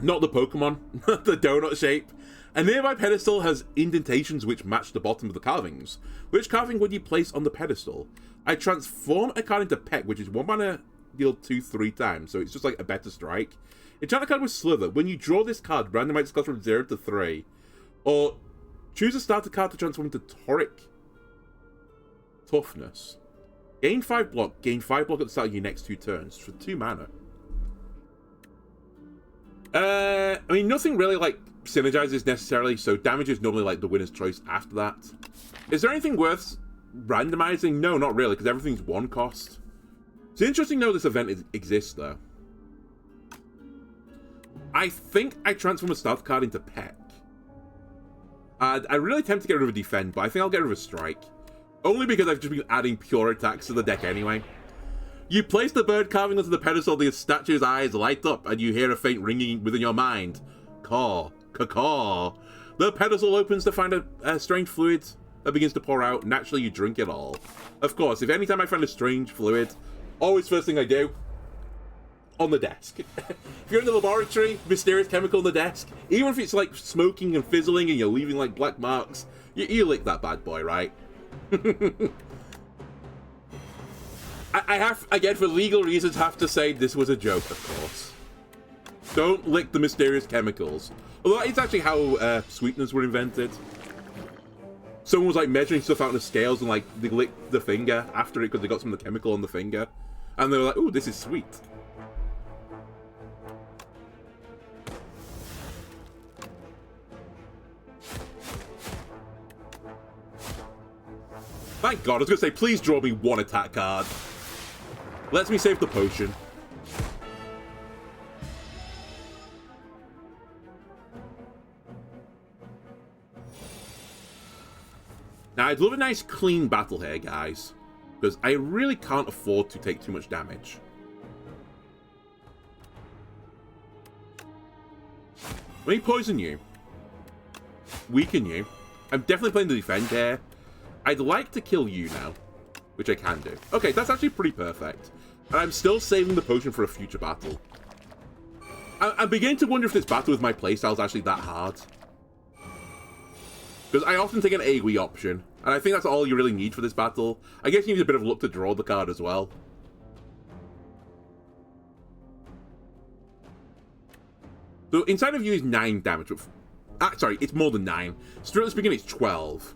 Not the Pokemon. The donut shape. A nearby pedestal has indentations which match the bottom of the carvings. Which carving would you place on the pedestal? I transform a card into Peck, which is 1 mana, deal 2/3 times, so it's just like a better strike. Enchant a card with Slither. When you draw this card, randomize the cost from 0 to 3. Or choose a starter card to transform into Toric Toughness. Gain 5 block. Gain 5 block at the start of your next 2 turns for 2 mana. I mean, nothing really, like, synergizes necessarily, so damage is normally, like, the winner's choice after that. Is there anything worth randomizing? No, not really, because everything's 1 cost. It's interesting to know this event exists, though. I think I transform a starter card into Peck. I really tempt to get rid of a Defend, but I think I'll get rid of a Strike. Only because I've just been adding pure attacks to the deck anyway. You place the bird carving onto the pedestal, the statue's eyes light up, and you hear a faint ringing within your mind. Caw, caw. The pedestal opens to find a strange fluid that begins to pour out. Naturally, you drink it all. Of course, if anytime I find a strange fluid, always first thing I do, on the desk. If you're in the laboratory, mysterious chemical on the desk, even if it's like smoking and fizzling and you're leaving like black marks, you lick that bad boy, right? I have, again, for legal reasons, have to say this was a joke, of course. Don't lick the mysterious chemicals. Although it's actually how sweeteners were invented. Someone was like measuring stuff out on the scales and like they licked the finger after it because they got some of the chemical on the finger. And they were like, ooh, this is sweet. Thank God, I was going to say, please draw me 1 attack card. Lets me save the potion. Now, I'd love a nice clean battle here, guys, because I really can't afford to take too much damage. Let me poison you. Weaken you. I'm definitely playing the defend here. I'd like to kill you now, which I can do. Okay, that's actually pretty perfect. And I'm still saving the potion for a future battle. I'm beginning to wonder if this battle with my playstyle is actually that hard. Because I often take an AoE option, and I think that's all you really need for this battle. I guess you need a bit of luck to draw the card as well. So inside of you is 9 damage. Sorry, it's more than 9. Straight at the beginning, it's 12.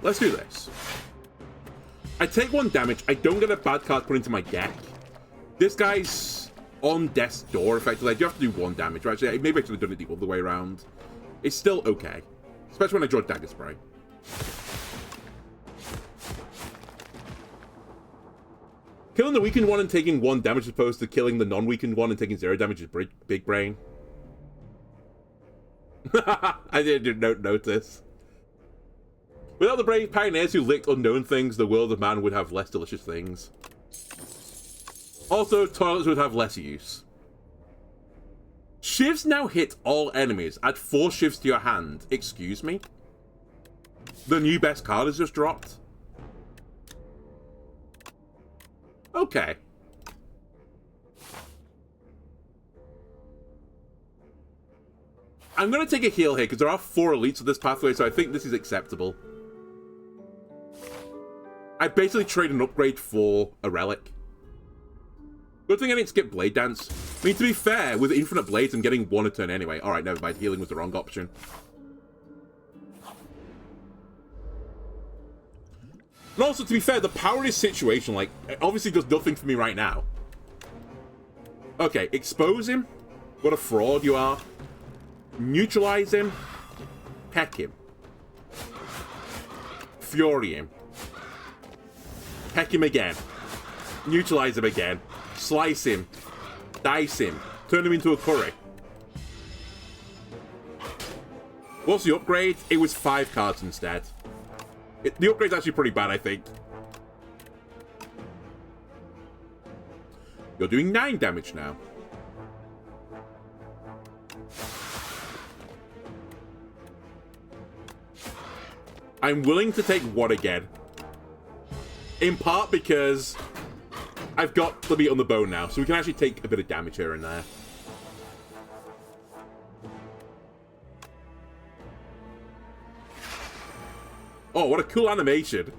Let's do this. I take 1 damage. I don't get a bad card put into my deck. This guy's on death's door, effectively. I do have to do 1 damage. Or actually, maybe I should have done it the other way around. It's still okay. Especially when I draw Dagger Spray. Killing the weakened one and taking 1 damage as opposed to killing the non-weakened one and taking 0 damage is big brain. I didn't notice. Without the brave pioneers who licked unknown things, the world of man would have less delicious things. Also, toilets would have less use. Shivs now hit all enemies. Add 4 shivs to your hand. Excuse me? The new best card has just dropped? Okay. I'm going to take a heal here, because there are 4 elites of this pathway, so I think this is acceptable. I basically trade an upgrade for a relic. Good thing I didn't skip Blade Dance. I mean, to be fair, with Infinite Blades, I'm getting 1 a turn anyway. Alright, never mind. Healing was the wrong option. And also, to be fair, the power of this situation, like, it obviously does nothing for me right now. Okay, expose him. What a fraud you are. Neutralize him. Peck him. Fury him. Peck him again. Neutralize him again. Slice him. Dice him. Turn him into a curry. What's the upgrade? It was 5 cards instead. The upgrade's actually pretty bad, I think. You're doing 9 damage now. I'm willing to take 1 again. In part because I've got the meat on the bone now, so we can actually take a bit of damage here and there. Oh, what a cool animation.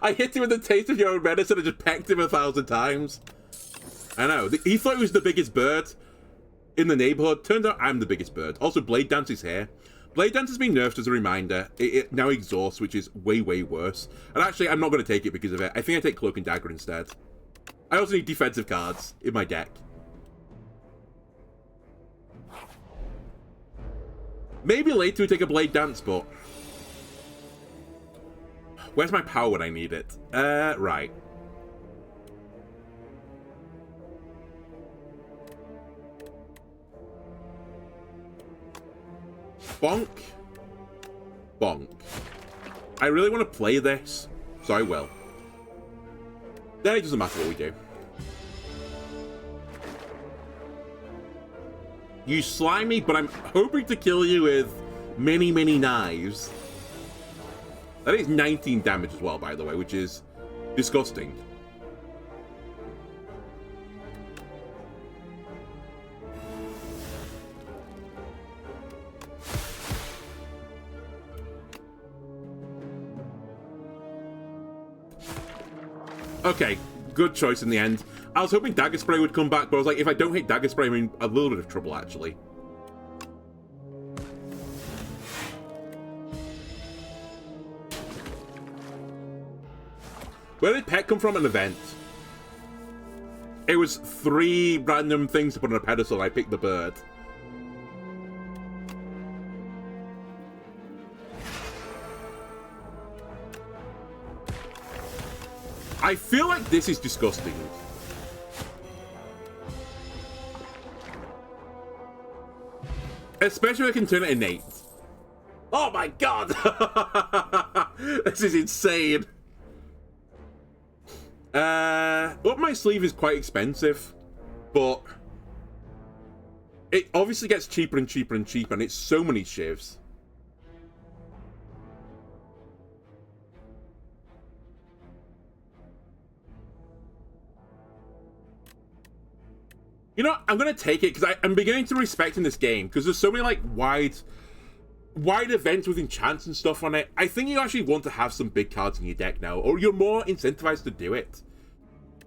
I hit him with the taste of your own medicine and just pecked him 1,000 times. I know. He thought he was the biggest bird in the neighborhood. Turns out I'm the biggest bird. Also, Blade Dance is here. Blade Dance has been nerfed as a reminder. It now exhausts, which is way, way worse. And actually, I'm not going to take it because of it. I think I take Cloak and Dagger instead. I also need defensive cards in my deck. Maybe later we take a Blade Dance, but... Where's my power when I need it? Right. Bonk. Bonk. I really want to play this, so I will. Then it doesn't matter what we do. You slime me, but I'm hoping to kill you with many, many knives. That is 19 damage as well, by the way, which is disgusting. Okay, good choice in the end. I was hoping Dagger Spray would come back, but I was like, if I don't hit Dagger Spray, I'm in a little bit of trouble, actually. Where did Pet come from? An event. It was 3 random things to put on a pedestal, and I picked the bird. I feel like this is disgusting. Especially if I can turn it innate. Oh my god! This is insane. Up my sleeve is quite expensive, but it obviously gets cheaper and cheaper and cheaper, and it's so many shivs. You know, I'm going to take it because I'm beginning to respect in this game because there's so many, like, wide events with enchants and stuff on it. I think you actually want to have some big cards in your deck now, or you're more incentivized to do it.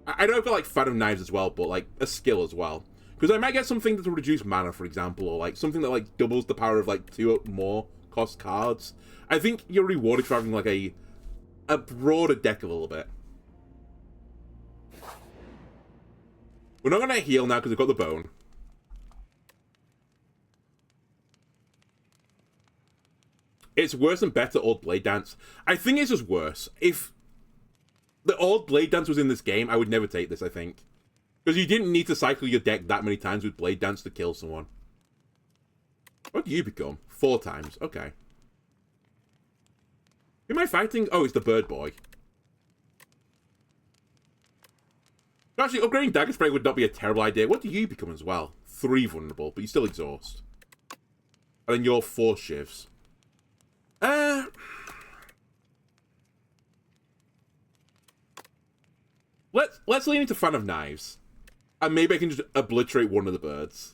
I know I've got, like, Phantom Knives as well, but, like, a skill as well. Because I might get something that will reduce mana, for example, or, like, something that, like, doubles the power of, like, 2 more cost cards. I think you're rewarded for having, like, a broader deck a little bit. We're not going to heal now because we've got the bone. It's worse than better Old Blade Dance. I think it's just worse. If the Old Blade Dance was in this game, I would never take this, I think. Because you didn't need to cycle your deck that many times with Blade Dance to kill someone. What do you become? 4 times. Okay. Who am I fighting? Oh, it's the bird boy. Actually, upgrading Dagger Spray would not be a terrible idea. What do you become as well? 3 vulnerable, but you still exhaust. And then you're 4 shivs. Let's lean into Fan of Knives. And maybe I can just obliterate one of the birds.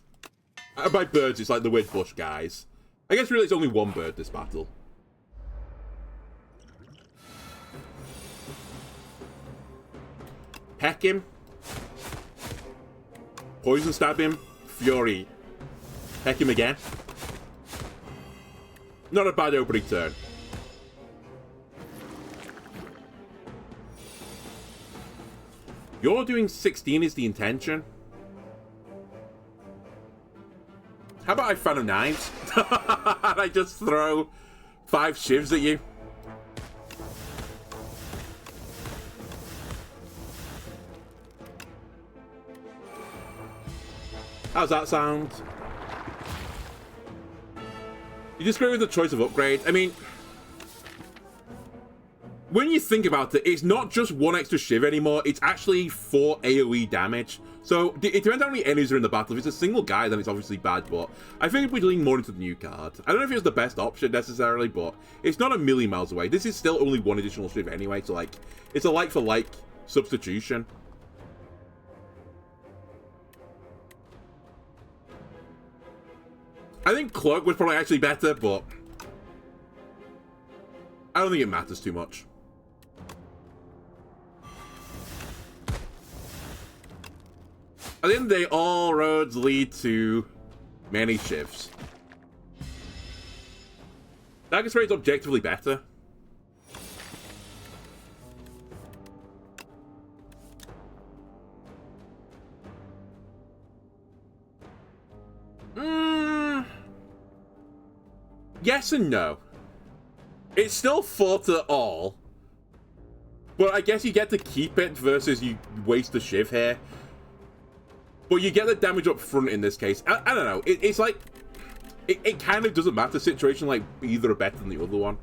By birds, it's like the weird bush guys. I guess really it's only one bird this battle. Peck him. Poison stab him. Fury. Peck him again. Not a bad opening turn. You're doing 16 is the intention. How about I Fan of Knives? And I just throw 5 shivs at you. How's that sound? You disagree with the choice of upgrade? I mean, when you think about it, it's not just 1 extra shiv anymore, it's actually 4 AoE damage. So, it depends how many enemies are in the battle. If it's a single guy, then it's obviously bad, but I think we'd lean more into the new card. I don't know if it's the best option necessarily, but it's not a million miles away. This is still only 1 additional shiv anyway, so like, it's a like-for-like substitution. I think Cloak was probably actually better, but I don't think it matters too much. At the end of the day, all roads lead to many shifts. Dagger Spray is objectively better. Yes and no. It's still 4 to all, but I guess you get to keep it versus you waste the shiv here. But you get the damage up front in this case. I don't know. It's like... It kind of doesn't matter. Situation like either are better than the other one.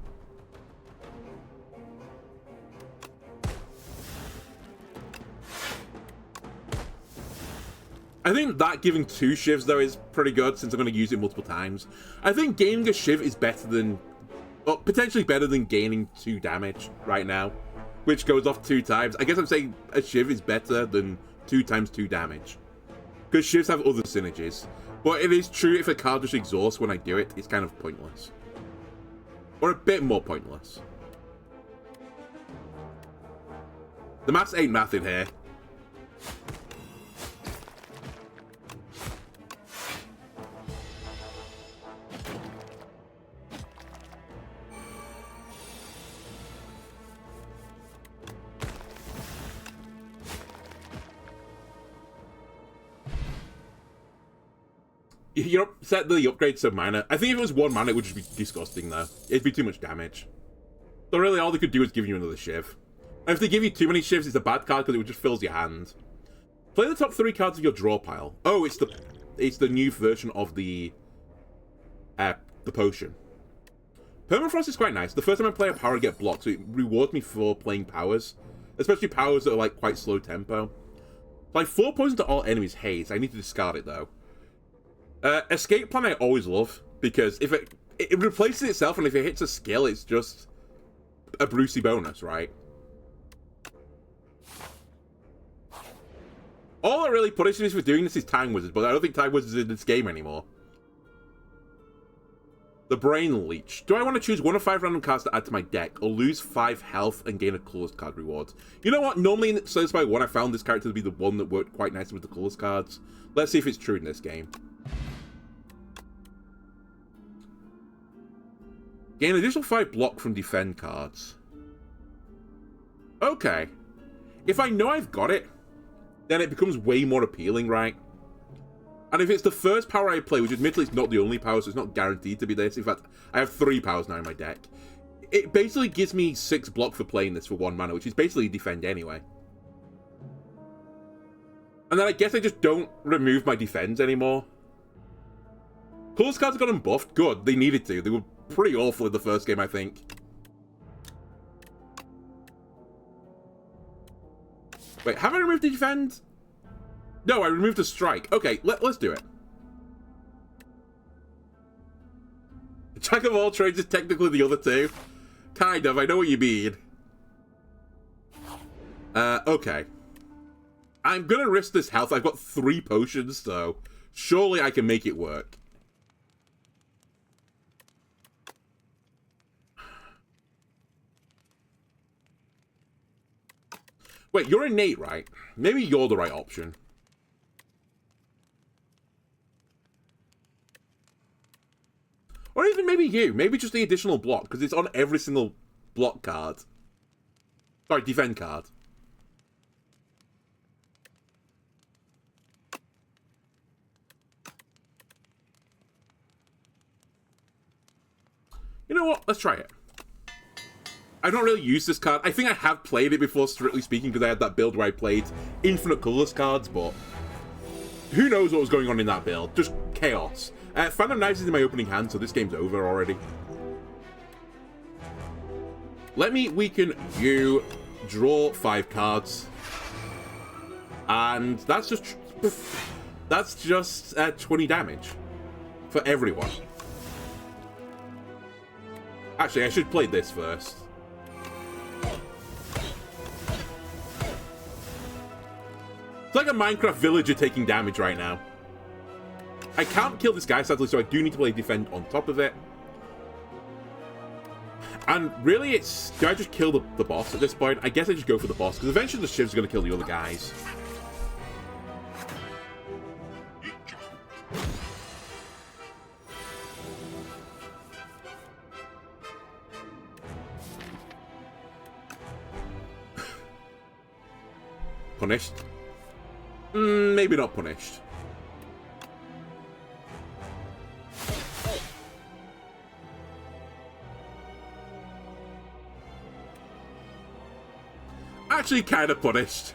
I think that giving 2 shivs, though, is pretty good since I'm going to use it multiple times. I think gaining a shiv is better than... Well, potentially better than gaining 2 damage right now, which goes off 2 times. I guess I'm saying a shiv is better than 2 times 2 damage. Because shivs have other synergies. But it is true, if a card just exhausts when I do it, it's kind of pointless. Or a bit more pointless. The maths ain't mathing here. You don't set the upgrade to mana. I think if it was 1 mana, it would just be disgusting, though. It'd be too much damage. So really, all they could do is give you another shiv. And if they give you too many shivs, it's a bad card because it just fills your hand. Play the top 3 cards of your draw pile. Oh, it's the new version of the potion. Permafrost is quite nice. The first time I play a power, I get blocked, so it rewards me for playing powers. Especially powers that are like quite slow tempo. Like 4 poison to all enemies haze. I need to discard it though. Escape plan I always love, because if it replaces itself, and if it hits a skill, it's just a Brucey bonus, right? All that really punishes me for doing this is Time Wizard, but I don't think Time Wizard is in this game anymore. The Brain Leech. Do I want to choose 1 of 5 random cards to add to my deck, or lose 5 health and gain a colors card reward? You know what? Normally in Spire 1, I found this character to be the one that worked quite nicely with the colors cards. Let's see if it's true in this game. Gain additional 5 block from defend cards. Okay. If I know I've got it, then it becomes way more appealing, right? And if it's the first power I play, which admittedly is not the only power, so it's not guaranteed to be this. In fact, I have 3 powers now in my deck. It basically gives me 6 block for playing this for 1 mana, which is basically defend anyway. And then I guess I just don't remove my defense anymore. Colors cards got them buffed. Good, they needed to. They were pretty awful in the first game, I think. Wait, have I removed the defend? No, I removed the strike. Okay, let's do it. Jack of all trades is technically the other two. Kind of, I know what you mean. Okay. I'm gonna risk this health. I've got 3 potions, so surely I can make it work. Wait, you're innate, right? Maybe you're the right option. Or even maybe you. Maybe just the additional block, because it's on every single block card. Sorry, defend card. You know what? Let's try it. I don't really use this card. I think I have played it before, strictly speaking, because I had that build where I played infinite colorless cards, but who knows what was going on in that build? Just chaos. Phantom Knives is in my opening hand, so this game's over already. Let me weaken you, draw 5 cards, and that's just 20 damage for everyone. Actually, I should play this first. It's like a Minecraft villager taking damage right now. I can't kill this guy, sadly, so I do need to play defend on top of it. And really, it's... do I just kill the boss at this point? I guess I just go for the boss, because eventually the shiv's going to kill the other guys. Punished? Maybe not punished. Actually, kind of punished.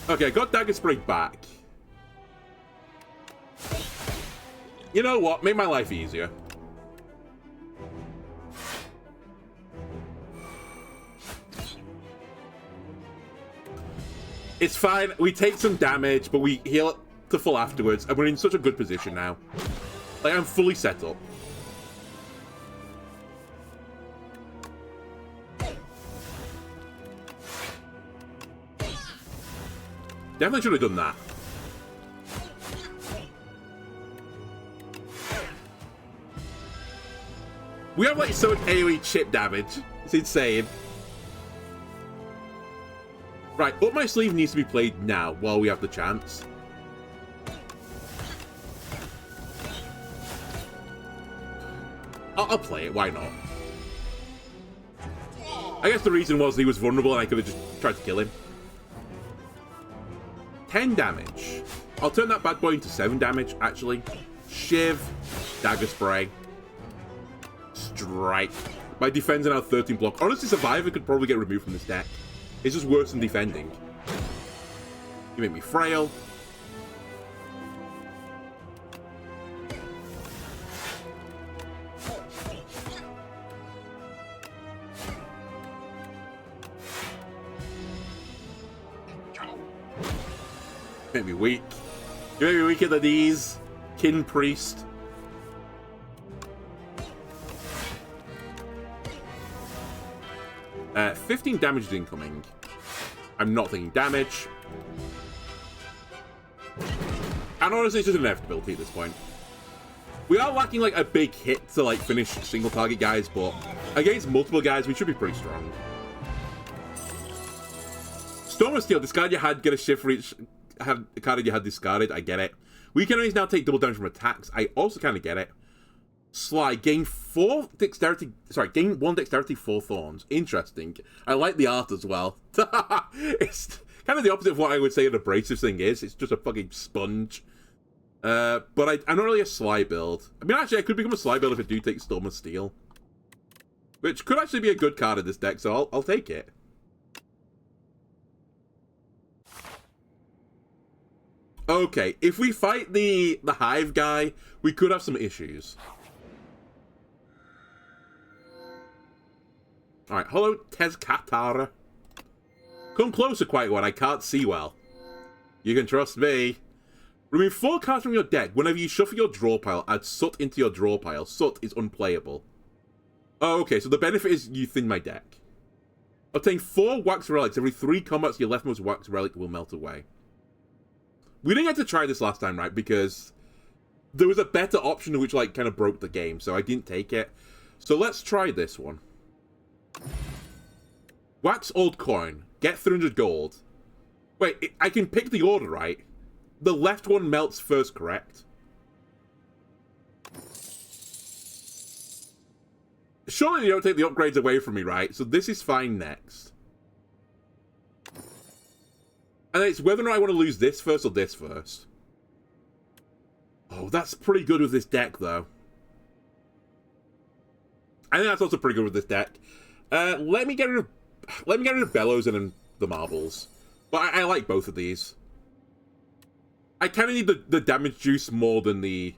Okay, got Dagger Spray back. You know what? Make my life easier. It's fine. We take some damage, but we heal it to full afterwards, and we're in such a good position now. Like, I'm fully set up. Definitely should have done that. We have, like, so much AoE chip damage. It's insane. Right, Up My Sleeve needs to be played now, while we have the chance. I'll play it, why not? I guess the reason was he was vulnerable and I could have just tried to kill him. 10 damage. I'll turn that bad boy into 7 damage, actually. Shiv, Dagger Spray, Strike. My defense are now 13 block. Honestly, Survivor could probably get removed from this deck. It's just worse than defending. You make me frail. Make me weak. You make me weaker than these. Kin Priest. Uh, 15 damage is incoming. I'm not taking damage. And honestly, it's just an inevitability at this point. We are lacking, like, a big hit to, like, finish single target guys, but against multiple guys, we should be pretty strong. Storm of Steel, discard you had, get a shift for each card you had discarded. I get it. Weak enemies now take double damage from attacks. I also kind of get it. Sly, gain 4 dexterity... sorry, gain 1 dexterity, 4 thorns. Interesting. I like the art as well. It's kind of the opposite of what I would say an abrasive thing is. It's just a fucking sponge. But I'm not really a Sly build. I mean, actually, I could become a Sly build if I do take Storm of Steel. Which could actually be a good card in this deck, so I'll take it. Okay, if we fight the hive guy, we could have some issues. Alright, hello, Tezcatara. Come closer, Quiet One, I can't see well. You can trust me. Remove 4 cards from your deck. Whenever you shuffle your draw pile, add Soot into your draw pile. Soot is unplayable. Oh, okay, so the benefit is you thin my deck. Obtain 4 wax relics. Every 3 combats, your leftmost wax relic will melt away. We didn't get to try this last time, right? Because there was a better option which, like, kind of broke the game, so I didn't take it. So let's try this one. Wax old coin. Get 300 gold. Wait, I can pick the order, right? The left one melts first, correct? Surely you don't take the upgrades away from me, right? So this is fine next. And it's whether or not I want to lose this first or this first. Oh, that's pretty good with this deck, though. I think that's also pretty good with this deck. Let me get rid of Bellows and then the marbles. But I like both of these. I kind of need the damage juice more than the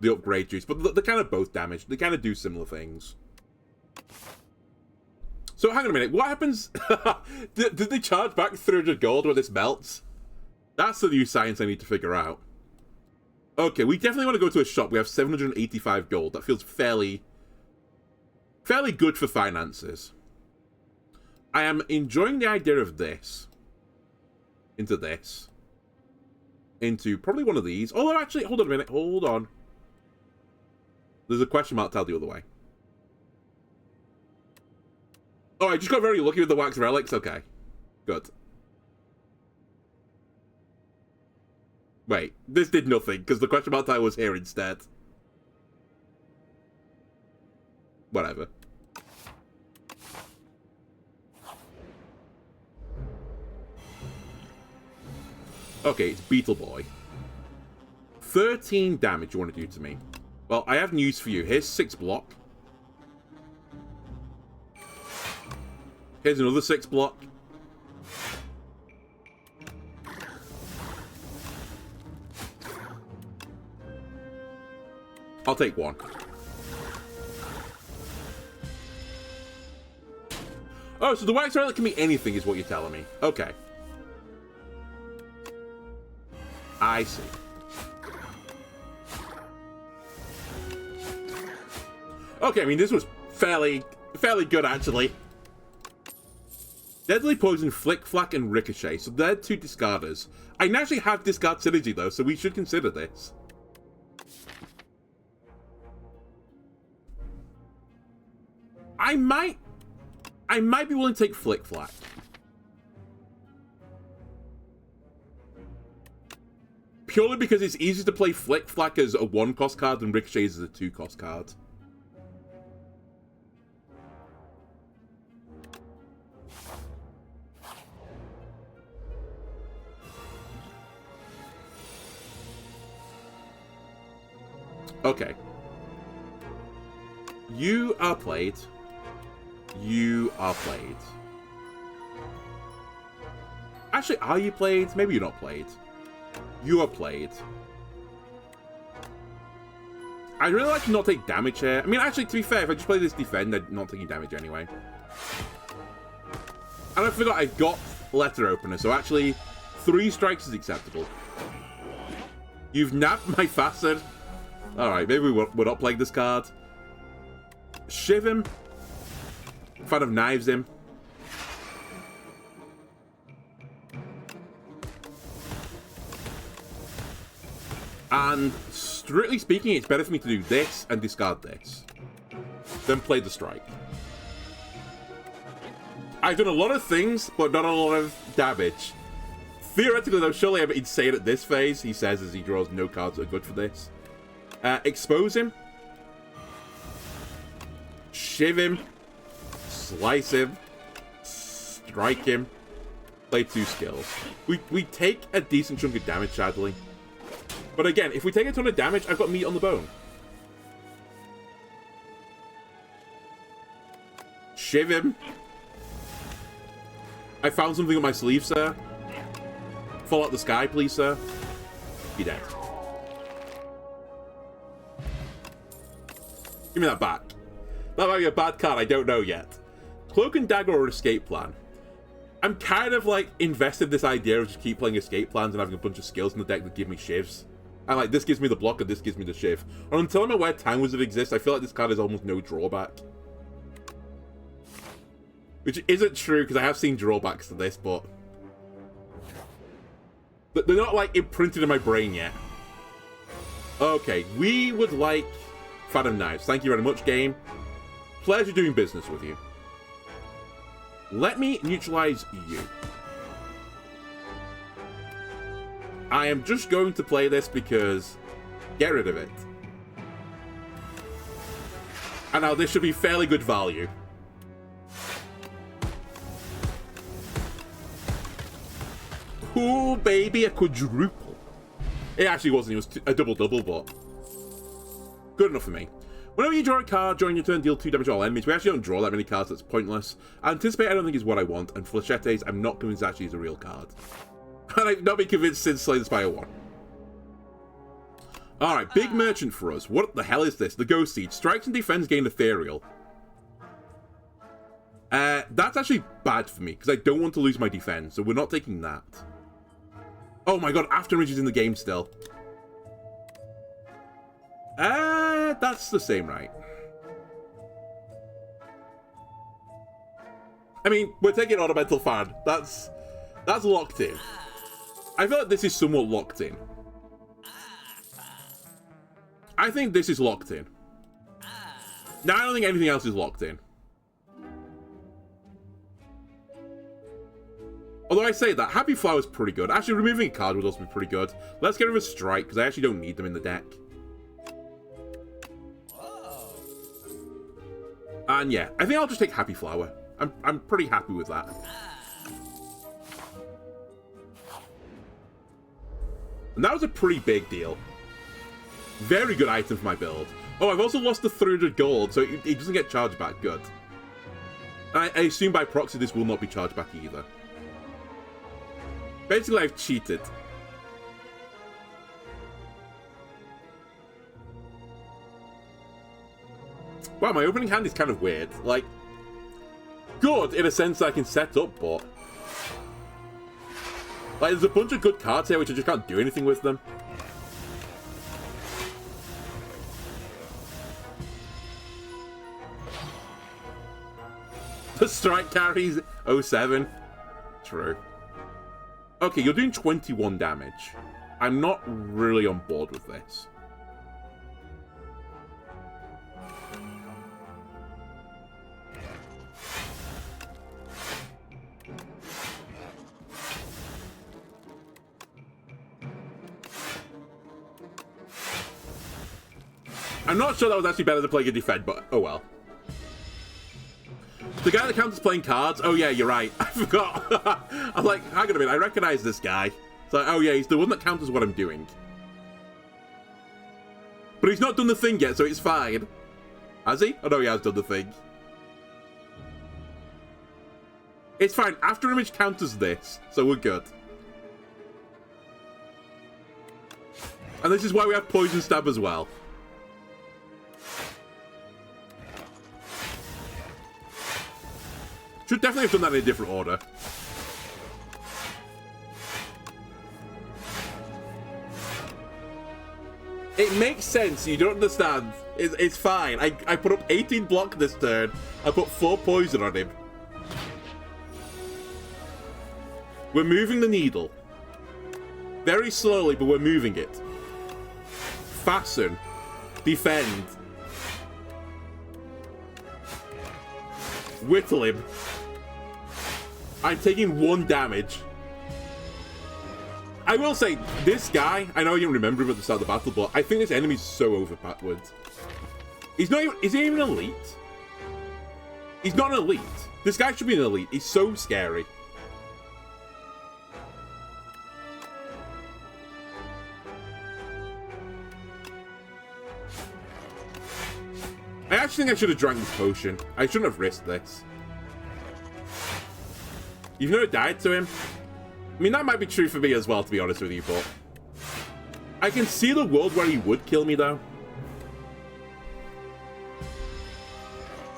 upgrade juice, but they're kind of both damaged. They kind of do similar things. So hang on a minute, what happens? did they charge back 300 gold when this melts? That's the new science I need to figure out. Okay, we definitely want to go to a shop. We have 785 gold. That feels fairly good for finances. I am enjoying the idea of this. Into this. Into probably one of these. Although, actually, hold on a minute. Hold on. There's a question mark tell the other way. Oh, I just got very lucky with the wax relics. Okay. Good. Wait, this did nothing, because the question mark tile was here instead. Whatever. Okay, it's Beetle Boy. 13 damage you want to do to me. Well, I have news for you. Here's 6 block. Here's another 6 block. I'll take 1. Oh, so the wax relic can be anything is what you're telling me. Okay. I see. Okay, I mean, this was fairly good, actually. Deadly Poison, Flick, Flack, and Ricochet. So they're 2 discarders. I naturally have discard synergy, though, so we should consider this. I might be willing to take Flick, Flack. Purely because it's easier to play Flick Flack as a 1-cost card than Ricochet as a 2-cost card. Okay. You are played. You are played. Actually, are you played? Maybe you're not played. You are played. I'd really like to not take damage here. I mean, actually, to be fair, if I just play this defend, I'm not taking damage anyway. And I forgot I've got Letter Opener, so actually, 3 strikes is acceptable. You've nabbed my Facet. Alright, maybe we're not playing this card. Shiv him. Fan of Knives him. And strictly speaking, it's better for me to do this and discard this than play the strike. I've done a lot of things, but not a lot of damage. Theoretically, though, surely I'm insane at this phase, he says as he draws no cards that are good for this. Expose him. Shiv him. Slice him. Strike him. Play 2 skills. We take a decent chunk of damage, sadly. But again, if we take a ton of damage, I've got meat on the bone. Shiv him. I found something up my sleeve, sir. Fall out the sky, please, sir. Be dead. Give me that back. That might be a bad card, I don't know yet. Cloak and Dagger or Escape Plan. I'm kind of like invested in this idea of just keep playing escape plans and having a bunch of skills in the deck that give me shivs. And like, this gives me the block and this gives me the shiv. And until I'm aware Time Wizard exists, I feel like this card has almost no drawback. Which isn't true, because I have seen drawbacks to this, but... they're not like imprinted in my brain yet. Okay, we would like Phantom Knives. Thank you very much, game. Pleasure doing business with you. Let me neutralize you. I am just going to play this because... get rid of it. And now this should be fairly good value. Ooh, baby, a quadruple. It actually wasn't, it was a double-double, but... good enough for me. Whenever you draw a card during your turn, deal 2 damage to all enemies. We actually don't draw that many cards, that's pointless. Anticipate, I don't think is what I want, and Flechettes, I'm not convinced actually is a real card. And I've not been convinced since Slay the Spire 1. Alright, big merchant for us. What the hell is this? The Ghost Siege. Strikes and defense gain ethereal. That's actually bad for me, because I don't want to lose my defense, so we're not taking that. Oh my god, Afterimage is in the game still. That's the same, right? I mean, we're taking Ornamental Fan. That's locked in. I feel like this is somewhat locked in. I think this is locked in. Now, I don't think anything else is locked in. Although I say that, Happy Flower's pretty good. Actually, removing a card would also be pretty good. Let's get rid of a Strike, because I actually don't need them in the deck. And yeah, I think I'll just take Happy Flower. I'm pretty happy with that. And that was a pretty big deal. Very good item for my build. Oh, I've also lost the 300 gold, so it doesn't get charged back. Good. I assume by proxy this will not be charged back either. Basically, I've cheated. Wow, my opening hand is kind of weird. Like, good in a sense that I can set up, but... like, there's a bunch of good cards here which I just can't do anything with them. The Strike carries 07. True. Okay, you're doing 21 damage. I'm not really on board with this. I'm not sure that was actually better than playing a defend, but oh well. The guy that counts as playing cards? Oh yeah, you're right. I forgot. I'm like, hang on a minute, I recognize this guy. It's like, oh yeah, he's the one that counts as what I'm doing. But he's not done the thing yet, so it's fine. Has he? Oh no, he has done the thing. It's fine. Afterimage counters this, so we're good. And this is why we have Poison Stab as well. Should definitely have done that in a different order. It makes sense, you don't understand. It's fine. I put up 18 block this turn. I put 4 poison on him. We're moving the needle. Very slowly, but we're moving it. Fasten. Defend. Whittle him. I'm taking 1 damage. I will say, this guy, I know I didn't remember him at the start of the battle, but I think this enemy's so overpowered. He's not even, is he even elite? He's not an elite. This guy should be an elite. He's so scary. I actually think I should have drank this potion. I shouldn't have risked this. You've never died to him? I mean, that might be true for me as well, to be honest with you, but... I can see the world where he would kill me, though.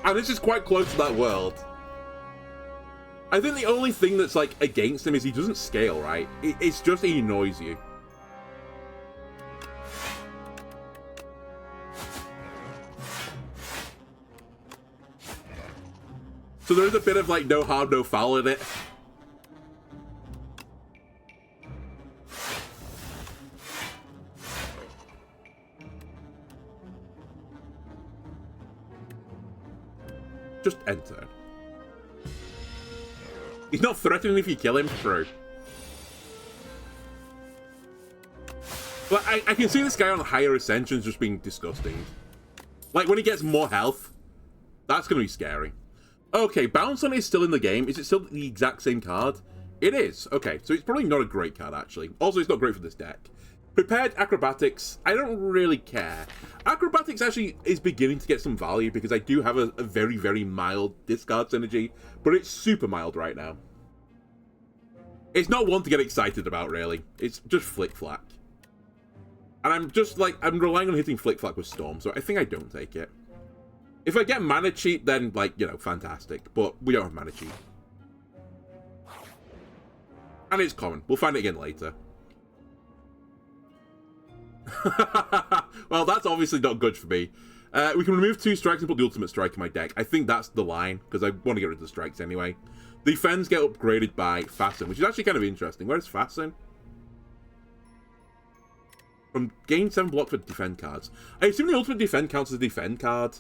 And this is quite close to that world. I think the only thing that's, like, against him is he doesn't scale, right? It's just he annoys you. So there is a bit of, like, no harm, no foul in it. Just enter. He's not threatening if you kill him. True. But I can see this guy on higher ascensions just being disgusting. Like, when he gets more health, that's going to be scary. Okay, Bounce on is still in the game. Is it still the exact same card? It is. Okay, so it's probably not a great card, actually. Also, it's not great for this deck. Prepared Acrobatics, I don't really care. Acrobatics actually is beginning to get some value because I do have a very, very mild discard synergy, but it's super mild right now. It's not one to get excited about, really. It's just Flick-Flack. And I'm just, like, I'm relying on hitting Flick-Flack with Storm, so I think I don't take it. If I get Mana Cheat, then, like, you know, fantastic. But we don't have Mana Cheat. And it's common. We'll find it again later. Well, that's obviously not good for me. We can remove 2 strikes and put the ultimate strike in my deck. I think that's the line, because I want to get rid of the strikes anyway. Defense get upgraded by Fasten, which is actually kind of interesting. Where's Fasten? From gain 7 block for defend cards. I assume the ultimate defend counts as a defend card.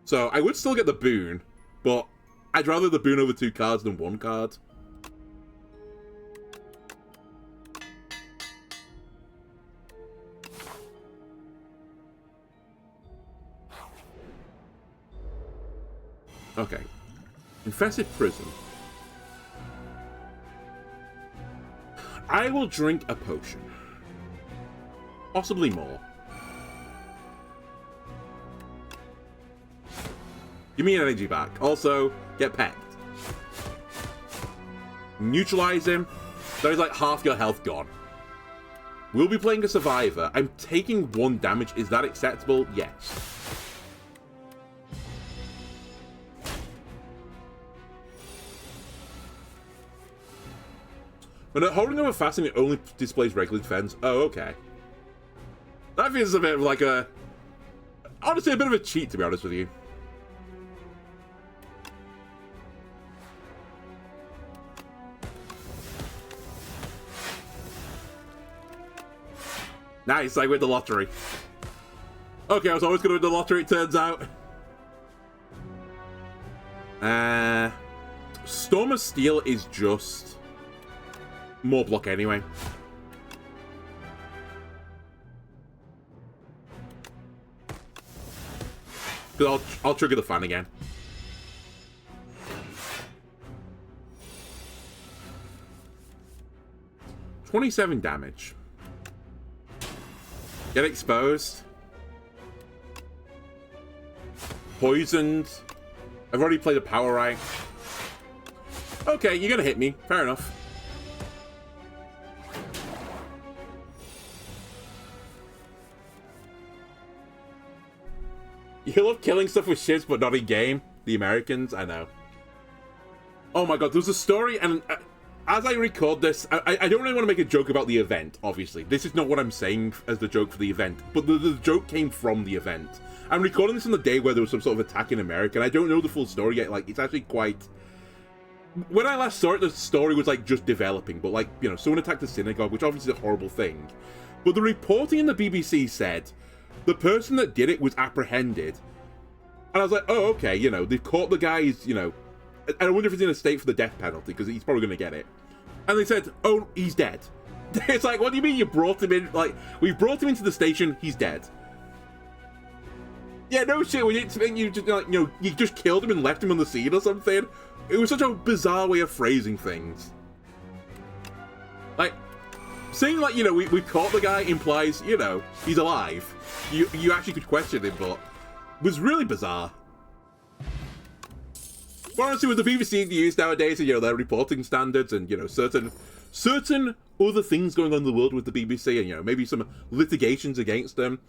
So I would still get the boon, but I'd rather the boon over 2 cards than 1 card. Okay. Infested Prison. I will drink a potion. Possibly more. Give me an energy back. Also, get pecked. Neutralize him. That is like half your health gone. We'll be playing a Survivor. I'm taking 1 damage. Is that acceptable? Yes. When holding over Fasten, it only displays regular defense. Oh, okay. That feels a bit of like a... honestly, a bit of a cheat, to be honest with you. Nice, I win the lottery. Okay, I was always going to win the lottery, it turns out. Storm of Steel is just... more block anyway. Because I'll trigger the fan again. $27 damage. Get exposed. Poisoned. I've already played a power right. Okay, you're gonna hit me. Fair enough. You love killing stuff with ships, but not in game. The Americans, I know. Oh my god, there's a story, and as I record this, I don't really want to make a joke about the event, obviously. This is not what I'm saying as the joke for the event, but the joke came from the event. I'm recording this on the day where there was some sort of attack in America, and I don't know the full story yet. Like, it's actually quite... when I last saw it, the story was, like, just developing, but, like, you know, someone attacked a synagogue, which obviously is a horrible thing. But the reporting in the BBC said the person that did it was apprehended. And I was like, oh, okay, you know, they've caught the guys, you know... I wonder if he's in a state for the death penalty, because he's probably going to get it. And they said, oh, he's dead. It's like, what do you mean you brought him in? Like, we brought him into the station, he's dead. Yeah, no shit, when you just, like, you know, you just killed him and left him on the scene or something. It was such a bizarre way of phrasing things. Like, saying, like, you know, we caught the guy implies, you know, he's alive. You actually could question him, but it was really bizarre. But honestly, with the BBC used nowadays, and, you know, their reporting standards and, you know, certain other things going on in the world with the BBC, and, you know, maybe some litigations against them,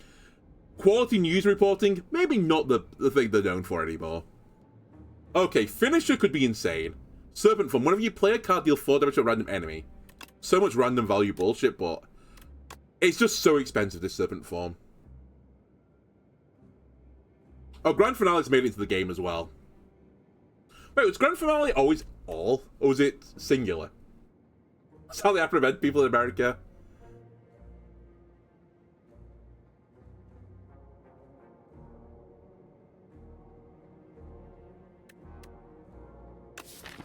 quality news reporting, maybe not the thing they're known for anymore. Okay, finisher could be insane. Serpent form. Whenever you play a card, deal 4 damage to a random enemy. So much random value bullshit, but it's just so expensive, this serpent form. Oh, Grand Finale's made it into the game as well. Wait, was Grand Finale always all? Or was it singular? That's how they prevent people in America.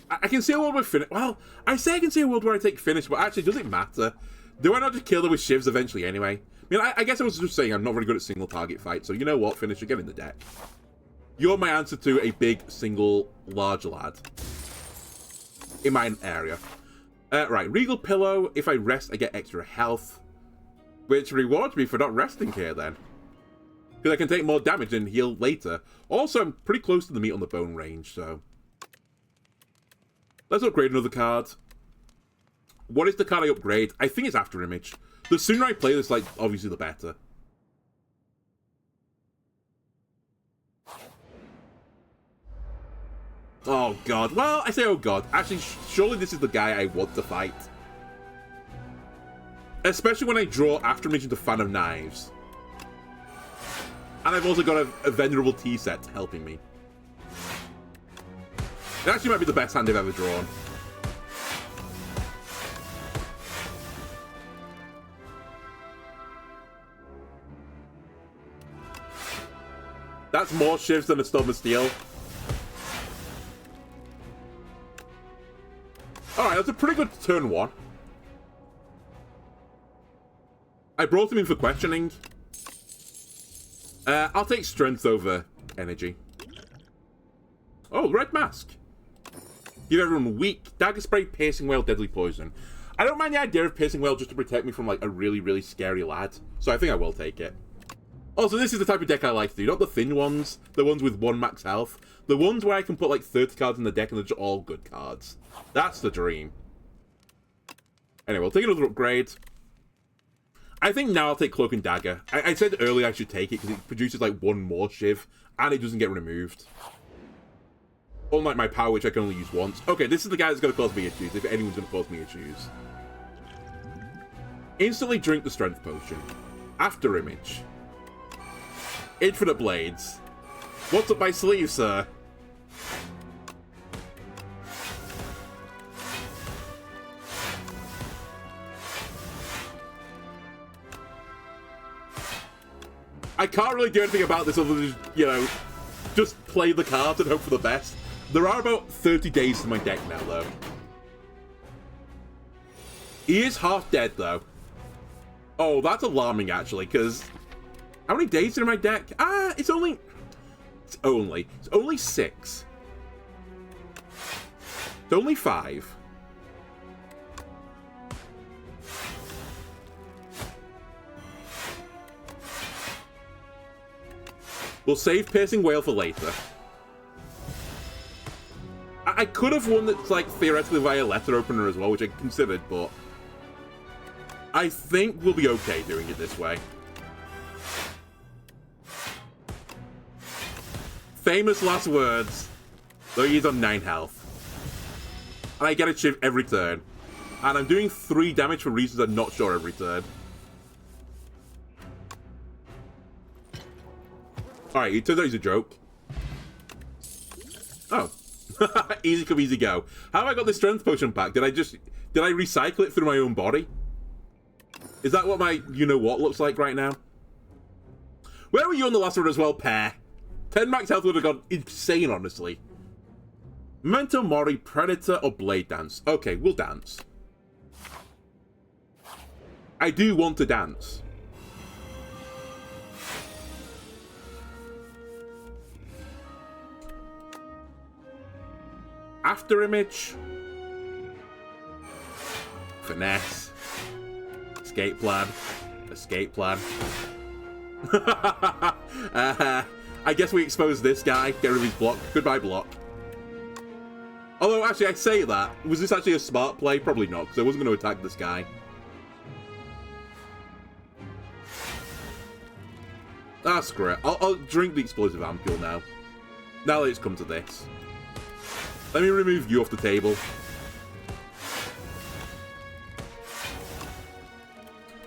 I can see a world where finish. Well, I say I can see a world where I take finish, but actually, does it matter? Do I not just kill them with shivs eventually anyway? I mean, I guess I was just saying I'm not very good at single target fights, so you know what, finisher, get in the deck. You're my answer to a big, single, large lad. In my area. Right, Regal Pillow. If I rest, I get extra health. Which rewards me for not resting here, then. Because I can take more damage and heal later. Also, I'm pretty close to the meat on the bone range, so... Let's upgrade another card. What is the card I upgrade? I think it's After Image. The sooner I play this, like, obviously the better. Oh god. Well, I say oh god. Actually, surely this is the guy I want to fight. Especially when I draw After Image into Fan of Knives. And I've also got a Venerable Tea set helping me. It actually might be the best hand I've ever drawn. That's more shifts than a Storm of Steel. Alright, that's a pretty good turn 1. I brought him in for questioning. I'll take strength over energy. Oh, red mask. Give everyone weak. Dagger spray, piercing wail, deadly poison. I don't mind the idea of piercing wail just to protect me from like a really, really scary lad. So I think I will take it. Also, this is the type of deck I like to do. Not the thin ones. The ones with 1 max health. The ones where I can put like 30 cards in the deck and they're just all good cards. That's the dream. Anyway, we'll take another upgrade. I think now I'll take Cloak and Dagger. I said earlier I should take it because it produces like 1 more Shiv and it doesn't get removed. Unlike my power, which I can only use once. Okay, this is the guy that's going to cause me issues, if anyone's going to cause me issues. Instantly drink the Strength Potion. After Image. Infinite Blades. What's up my sleeve, sir? I can't really do anything about this other than, you know, just play the cards and hope for the best. There are about 30 days to my deck now, though. He is half dead, though. Oh, that's alarming, actually, because... How many days are in my deck? It's only 6. It's only 5. We'll save Piercing Wail for later. I could have won that's like theoretically via letter opener as well, which I considered, but I think we'll be okay doing it this way. Famous last words. Though he's on 9 health. And I get a shiv every turn. And I'm doing 3 damage for reasons I'm not sure every turn. Alright, it turns out he's a joke. Oh. Easy come, easy go. How have I got this strength potion pack? Did I recycle it through my own body? Is that what my you-know-what looks like right now? Where were you on the last one as well, Pear? 10 max health would have gone insane, honestly. Memento Mori, Predator, or Blade Dance? Okay, we'll dance. I do want to dance. After Image. Finesse. Escape plan. Escape plan. I guess we expose this guy. Get rid of his block. Goodbye, block. Although, actually, I say that. Was this actually a smart play? Probably not, because I wasn't going to attack this guy. Ah, screw it. I'll drink the explosive ampule now. Now that it's come to this. Let me remove you off the table.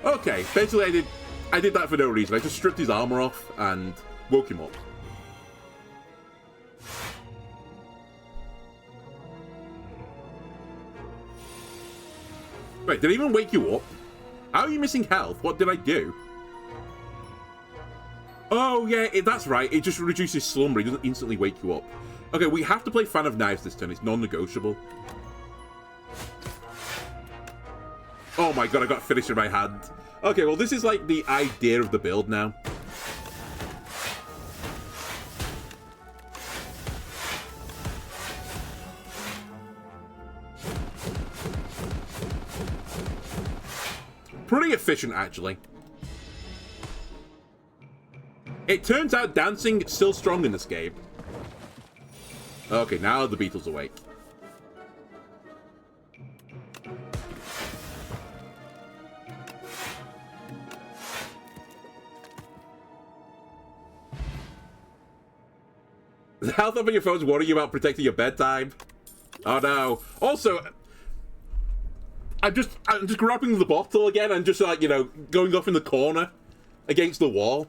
Okay, basically I did that for no reason. I just stripped his armor off and woke him up. Wait, did it even wake you up? How are you missing health? What did I do? Oh, yeah, that's right. It just reduces slumber. It doesn't instantly wake you up. Okay, we have to play Fan of Knives this turn. It's non-negotiable. Oh my god, I got finished in my hand. Okay, well, this is like the idea of the build now. Pretty efficient, actually. It turns out dancing is still strong in this game. Okay, now the beetle's awake. The health up on your phone's worrying you about protecting your bedtime. Oh no. Also, I'm just grabbing the bottle again and just like, you know, going off in the corner against the wall.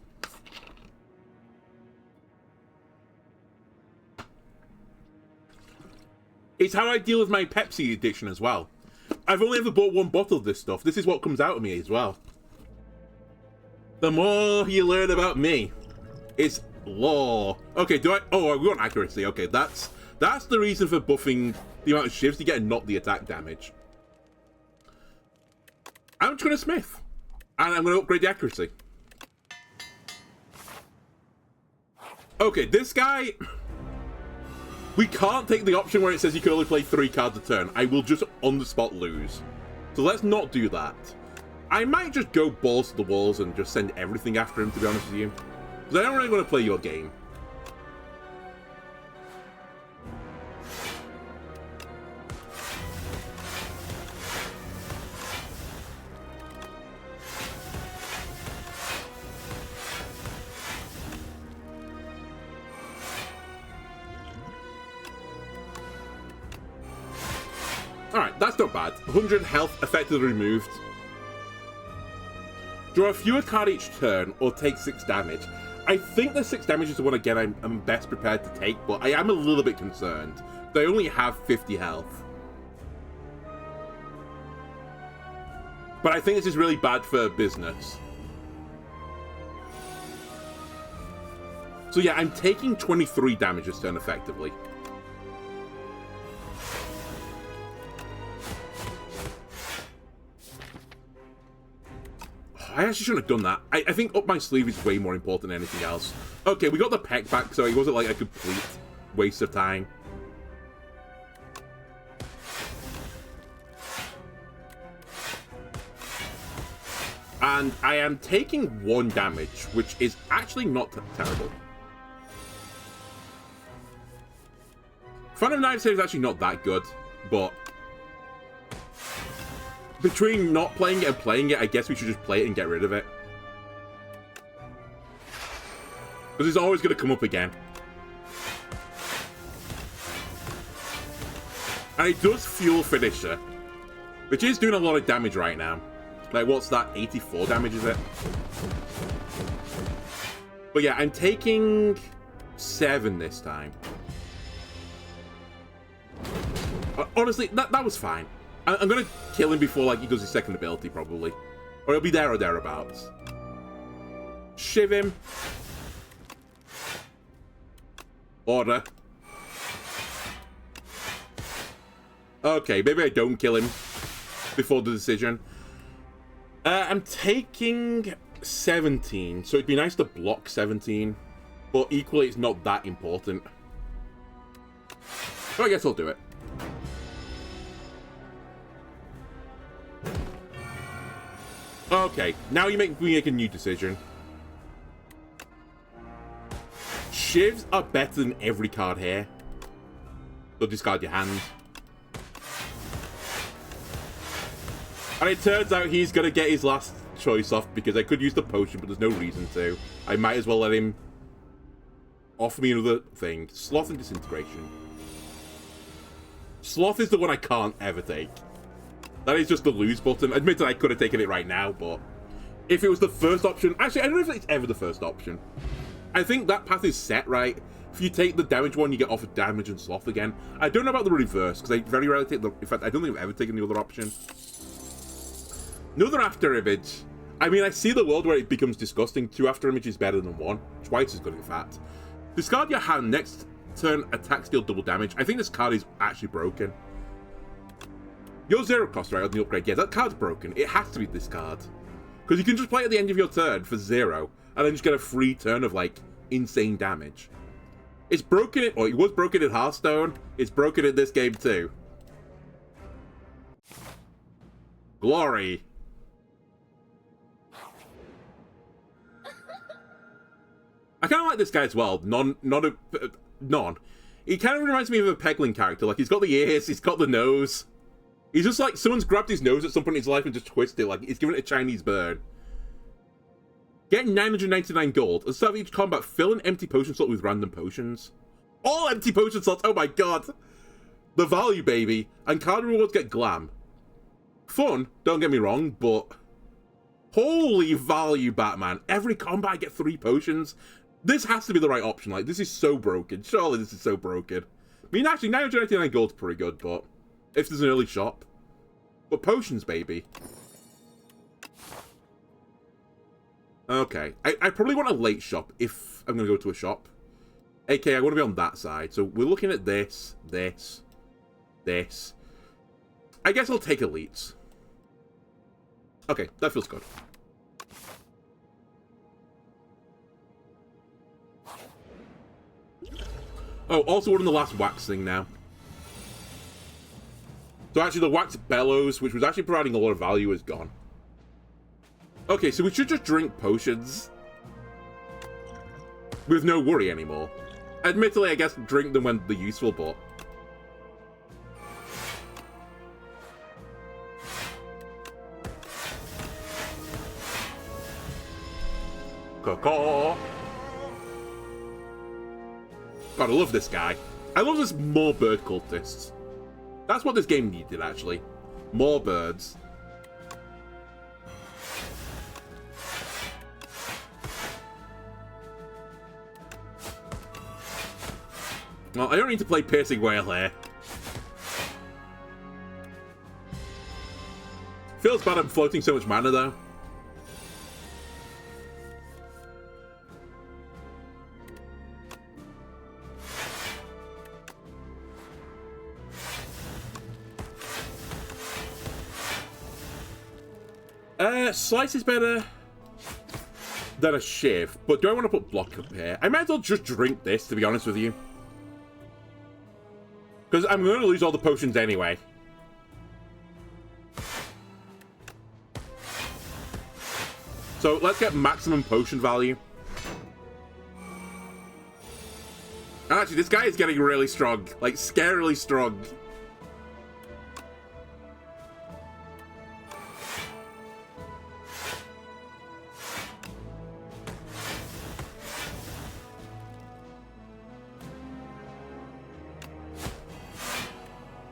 It's how I deal with my Pepsi addiction as well. I've only ever bought one bottle of this stuff. This is what comes out of me as well. The more you learn about me, it's law. Okay, do I... Oh, we want accuracy. Okay, that's the reason for buffing the amount of shivs to get not the attack damage. I'm just going to smith. And I'm going to upgrade the accuracy. Okay, this guy... We can't take the option where it says you can only play 3 cards a turn. I will just on the spot lose. So let's not do that. I might just go balls to the walls and just send everything after him, to be honest with you. Because I don't really want to play your game. Alright, that's not bad. 100 health effectively removed. Draw a fewer card each turn or take 6 damage. I think the 6 damage is the one, again, I'm best prepared to take, but I am a little bit concerned. They only have 50 health. But I think this is really bad for business. So yeah, I'm taking 23 damage this turn effectively. I actually shouldn't have done that. I think up my sleeve is way more important than anything else. Okay, we got the peck back, so it wasn't like a complete waste of time. And I am taking 1 damage, which is actually not terrible. Fan of Knives is actually not that good, but... between not playing it and playing it, I guess we should just play it and get rid of it. Because it's always going to come up again. And it does fuel Finisher, which is doing a lot of damage right now. Like, what's that? 84 damage, is it? But yeah, I'm taking 7 this time. Honestly, that was fine. I'm going to kill him before, like, he does his second ability, probably. Or he'll be there or thereabouts. Shiv him. Order. Okay, maybe I don't kill him before the decision. I'm taking 17, so it'd be nice to block 17. But equally, it's not that important. So I guess I'll do it. Okay, now we make a new decision. Shivs are better than every card here. So discard your hand. And it turns out he's going to get his last choice off because I could use the potion, but there's no reason to. I might as well let him offer me another thing. Sloth and Disintegration. Sloth is the one I can't ever take. That is just the lose button. Admit that I could have taken it right now, but if it was the first option... Actually, I don't know if it's ever the first option. I think that path is set, right? If you take the damage one, you get offered damage and Sloth again. I don't know about the reverse, because I very rarely take the... In fact, I don't think I've ever taken the other option. Another after image. I mean, I see the world where it becomes disgusting. 2 after images is better than 1. Twice as good, in fact. Discard your hand. Next turn, attacks deal double damage. I think this card is actually broken. Your 0 cost, right, on the upgrade. Yeah, that card's broken. It has to be this card. Because you can just play at the end of your turn for 0, and then just get a free turn of, like, insane damage. It's broken, or it was broken in Hearthstone. It's broken in this game, too. Glory. I kind of like this guy as well. Non. He kind of reminds me of a Peglin character. Like, he's got the ears, he's got the nose. He's just like, someone's grabbed his nose at some point in his life and just twisted it, like he's given it a Chinese bird. Get 999 gold. At the start of each combat, fill an empty potion slot with random potions. All empty potion slots, oh my god. The value, baby. And card rewards get glam. Fun, don't get me wrong, but... Holy value, Batman. Every combat I get 3 potions. This has to be the right option. Like, this is so broken. Surely this is so broken. I mean, actually, 999 gold's pretty good, but... If there's an early shop. But potions, baby. Okay. I probably want a late shop if I'm going to go to a shop. AK, I want to be on that side. So we're looking at this, this, this. I guess I'll take elites. Okay, that feels good. Oh, also we're in the last wax thing now. So actually the wax bellows, which was actually providing a lot of value, is gone. Okay, so we should just drink potions. With no worry anymore. Admittedly, I guess drink them when they're useful, but... Caw-caw. God, I love this guy. I love this more bird cultists. That's what this game needed, actually. More birds. Well, I don't need to play Piercing Whale here. Feels bad I'm floating so much mana, though. Slice is better than a shiv, but do I want to put block up here? I might as well just drink this, to be honest with you. Because I'm going to lose all the potions anyway. So let's get maximum potion value. And actually, this guy is getting really strong. Like, scarily strong.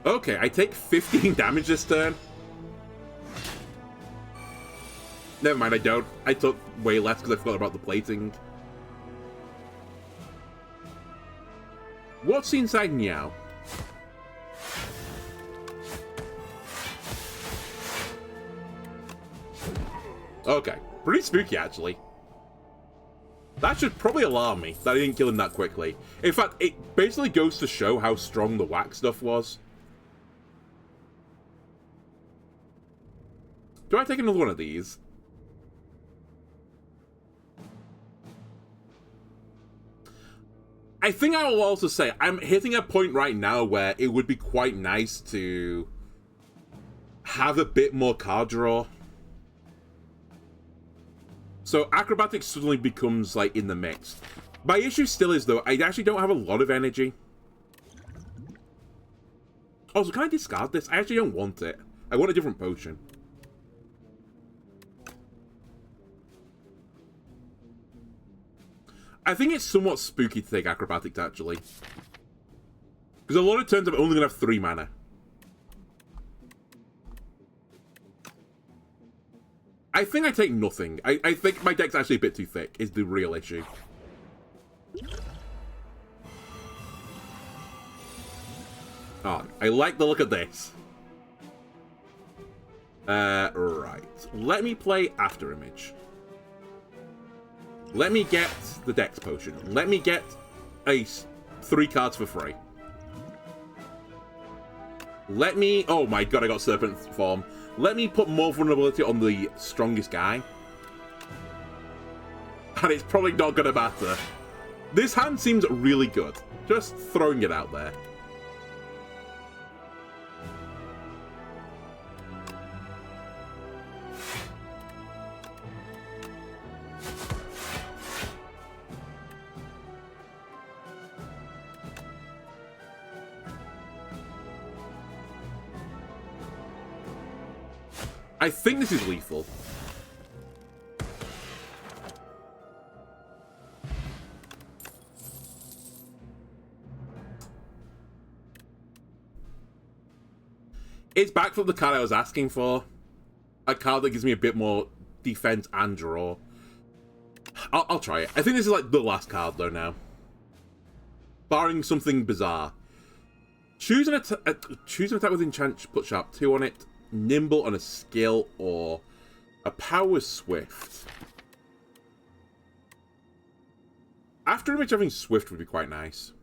Okay, I take 15 damage this turn. Never mind, I don't. I took way less because I forgot about the plating. What's inside Meow? Okay, pretty spooky actually. That should probably alarm me that I didn't kill him that quickly. In fact, it basically goes to show how strong the wax stuff was. Do I take another one of these? I think I will also say, I'm hitting a point right now where it would be quite nice to have a bit more card draw. So acrobatics suddenly becomes, like, in the mix. My issue still is, though, I actually don't have a lot of energy. Also, can I discard this? I actually don't want it. I want a different potion. I think it's somewhat spooky to take acrobatics, actually. Because a lot of turns I'm only going to have 3 mana. I think I take nothing. I think my deck's actually a bit too thick, is the real issue. Oh, I like the look of this. Right. Let me play After Image. Let me get the Dex Potion. Let me get 3 cards for free. Let me... Oh my god, I got Serpent Form. Let me put more vulnerability on the strongest guy. And it's probably not going to matter. This hand seems really good. Just throwing it out there. I think this is lethal. It's back from the card I was asking for. A card that gives me a bit more defense and draw. I'll try it. I think this is like the last card though now. Barring something bizarre. Choose an attack with enchant, put sharp 2 on it. Nimble on a skill, or a power swift. After Image having swift would be quite nice.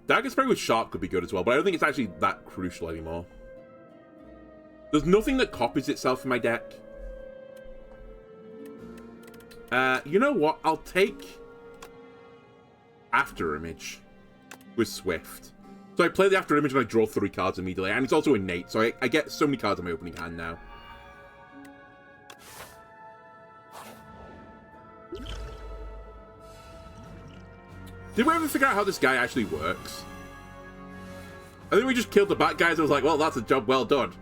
Dagger Spray with sharp could be good as well, but I don't think it's actually that crucial anymore. There's nothing that copies itself in my deck. You know what? I'll take After Image with Swift. So I play the After Image and I draw 3 cards immediately. And it's also innate, so I get so many cards in my opening hand now. Did we ever figure out how this guy actually works? I think we just killed the bad guys and I was like, well, that's a job well done.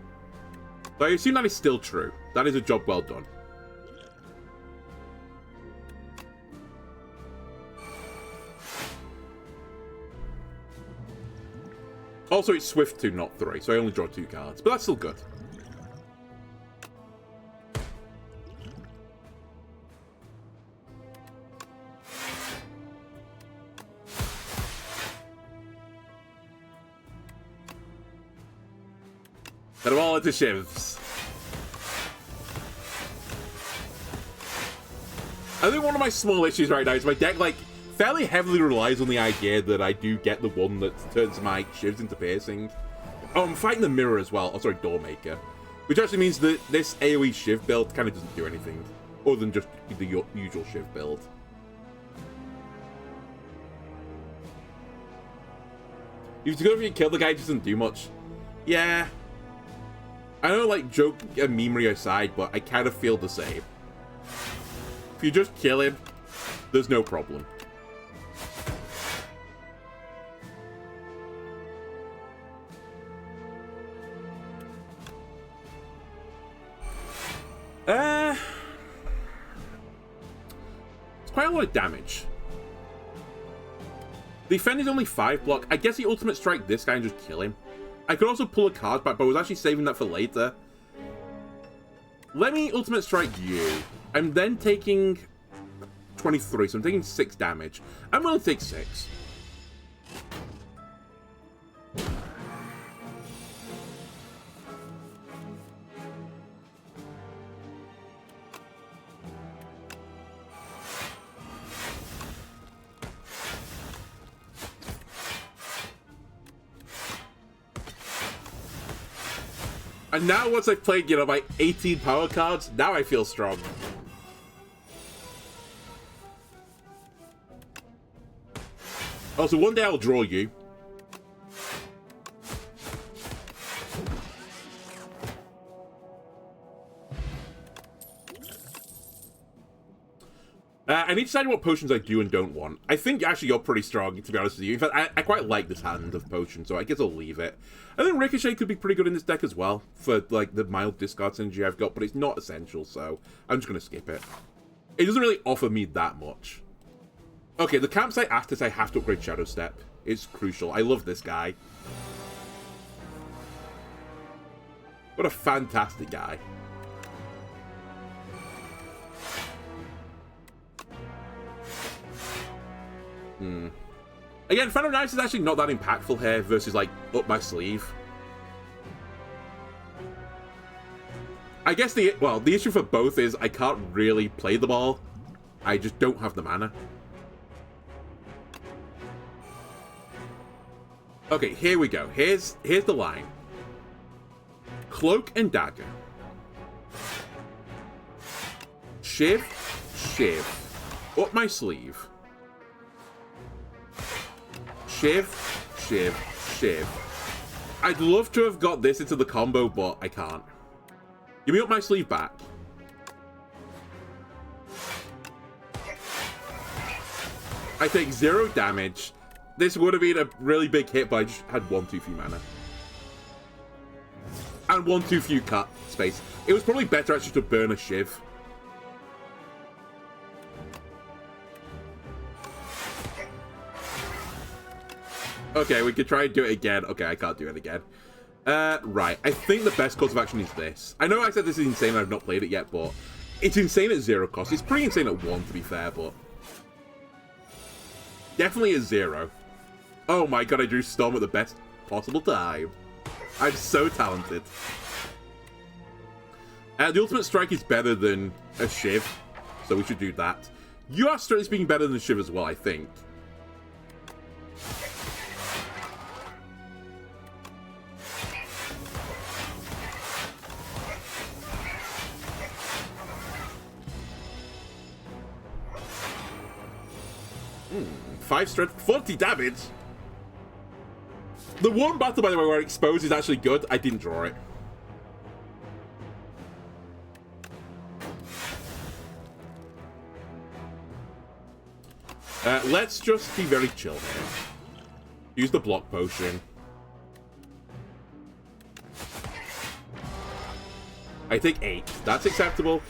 So I assume that is still true. That is a job well done. Also, it's Swift 2, not 3, so I only draw 2 cards. But that's still good. Put them all into shivs. I think one of my small issues right now is my deck, like, fairly heavily relies on the idea that I do get the one that turns my shivs into piercing. Oh, I'm fighting the mirror as well. Oh, sorry, Doormaker. Which actually means that this AoE shiv build kind of doesn't do anything other than just the usual shiv build. If you kill the guy, it doesn't do much. Yeah. I know, like, joke and memery aside, but I kind of feel the same. If you just kill him, there's no problem. It's quite a lot of damage. The defend is only 5 block. I guess the ultimate strike this guy and just kill him. I could also pull a card back, but I was actually saving that for later. Let me ultimate strike you. I'm then taking 23, so I'm taking 6 damage. I'm going to take 6. And now once I've played, you know, my 18 power cards, now I feel strong. Also, one day I'll draw you. I need to decide what potions I do and don't want. I think actually you're pretty strong, to be honest with you. In fact, I quite like this hand of potions, so I guess I'll leave it. I think Ricochet could be pretty good in this deck as well, for like the mild discard synergy I've got, but it's not essential, so I'm just going to skip it. It doesn't really offer me that much. Okay, the campsite after this, I have to upgrade Shadow Step. It's crucial. I love this guy. What a fantastic guy. Again, Phantom Knives is actually not that impactful here versus, like, up my sleeve. I guess the issue for both is I can't really play them all. I just don't have the mana. Okay, here we go. Here's the line. Cloak and Dagger. Shiv, Shiv. Up my sleeve. Shiv, Shiv, Shiv. I'd love to have got this into the combo, but I can't. Give me up my sleeve back. I take 0 damage. This would have been a really big hit, but I just had 1 too few mana. And 1 too few cut space. It was probably better actually to burn a Shiv. Okay, we could try and do it again. Okay, I can't do it again. Right. I think the best course of action is this. I know I said this is insane and I've not played it yet, but it's insane at 0 cost. It's pretty insane at 1, to be fair, but definitely at 0. Oh my god, I drew Storm at the best possible time. I'm so talented. The Ultimate Strike is better than a Shiv, so we should do that. You are strictly speaking better than a Shiv as well, I think. Five strength, 40 damage. The one battle, by the way, where Expose is actually good, I didn't draw it. Let's just be very chill here. Use the block potion. I take 8. That's acceptable.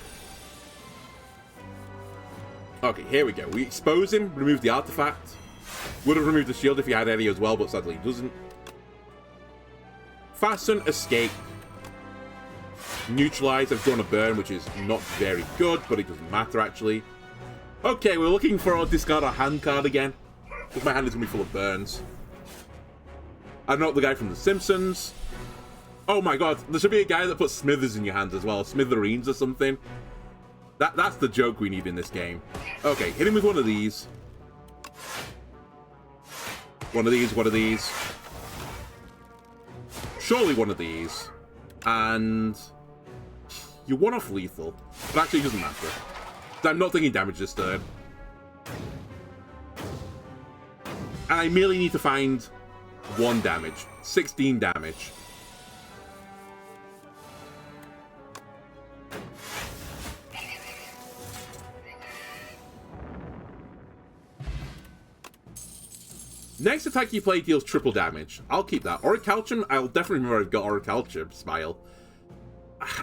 Okay, here we go. We expose him, remove the artifact. Would have removed the shield if he had any as well, but sadly he doesn't. Fasten, escape. Neutralize, I've drawn a burn, which is not very good, but it doesn't matter actually. Okay, we're looking for our discard our hand card again. Because my hand is going to be full of burns. I'm not the guy from The Simpsons. Oh my god, there should be a guy that puts Smithers in your hands as well. Smithereens or something. That's the joke we need in this game. Okay, hit him with one of these. One of these, one of these. Surely one of these. And you're one off lethal. But actually it doesn't matter. I'm not taking damage this turn. And I merely need to find 1 damage. 16 damage. Next attack you play deals triple damage. I'll keep that. Orichalcum, I'll definitely remember I've got Orichalcum, Smile.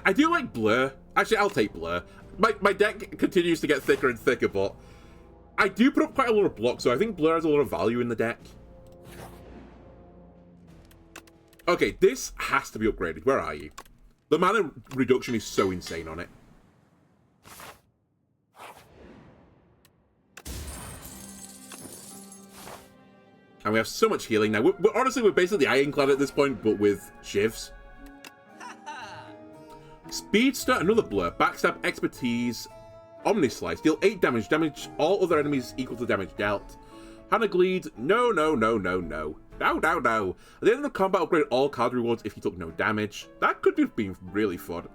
I do like Blur. Actually, I'll take Blur. My deck continues to get thicker and thicker, but I do put up quite a lot of blocks, so I think Blur has a lot of value in the deck. Okay, this has to be upgraded. Where are you? The mana reduction is so insane on it. And we have so much healing now. Honestly, we're basically Ironclad at this point, but with Shivs. Speedster, another Blur. Backstab, Expertise, Omnislice. Deal 8 damage. Damage all other enemies equal to damage dealt. Hannagleed. No, no, no, no, no. No, no, no. At the end of the combat, upgrade all card rewards if you took no damage. That could have been really fun.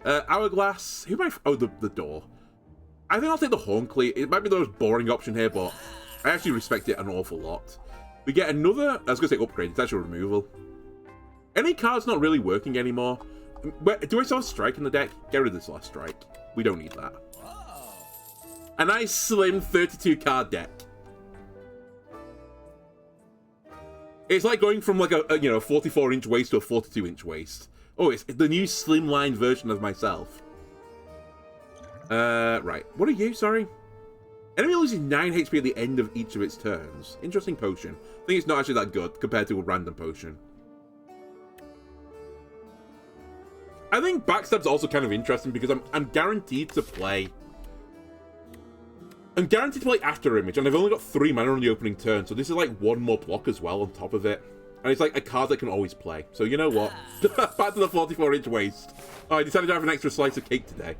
Hourglass. Who am I? Oh, the door. I think I'll take the Horncleave. It might be the most boring option here, but I actually respect it an awful lot. We get another, I was going to say upgrade, it's actually removal. Any card's not really working anymore. Do I still have Strike in the deck? Get rid of this last Strike. We don't need that. A nice slim 32 card deck. It's like going from like a 44-inch waist to a 42-inch waist. Oh, it's the new slimline version of myself. Right. What are you? Sorry. Enemy loses 9 HP at the end of each of its turns. Interesting potion. I think it's not actually that good compared to a random potion. I think Backstab's also kind of interesting because I'm guaranteed to play. I'm guaranteed to play After Image, and I've only got 3 mana on the opening turn, so this is like 1 more block as well on top of it. And it's like a card that can always play. So you know what? Back to the 44-inch waist. Oh, I decided to have an extra slice of cake today.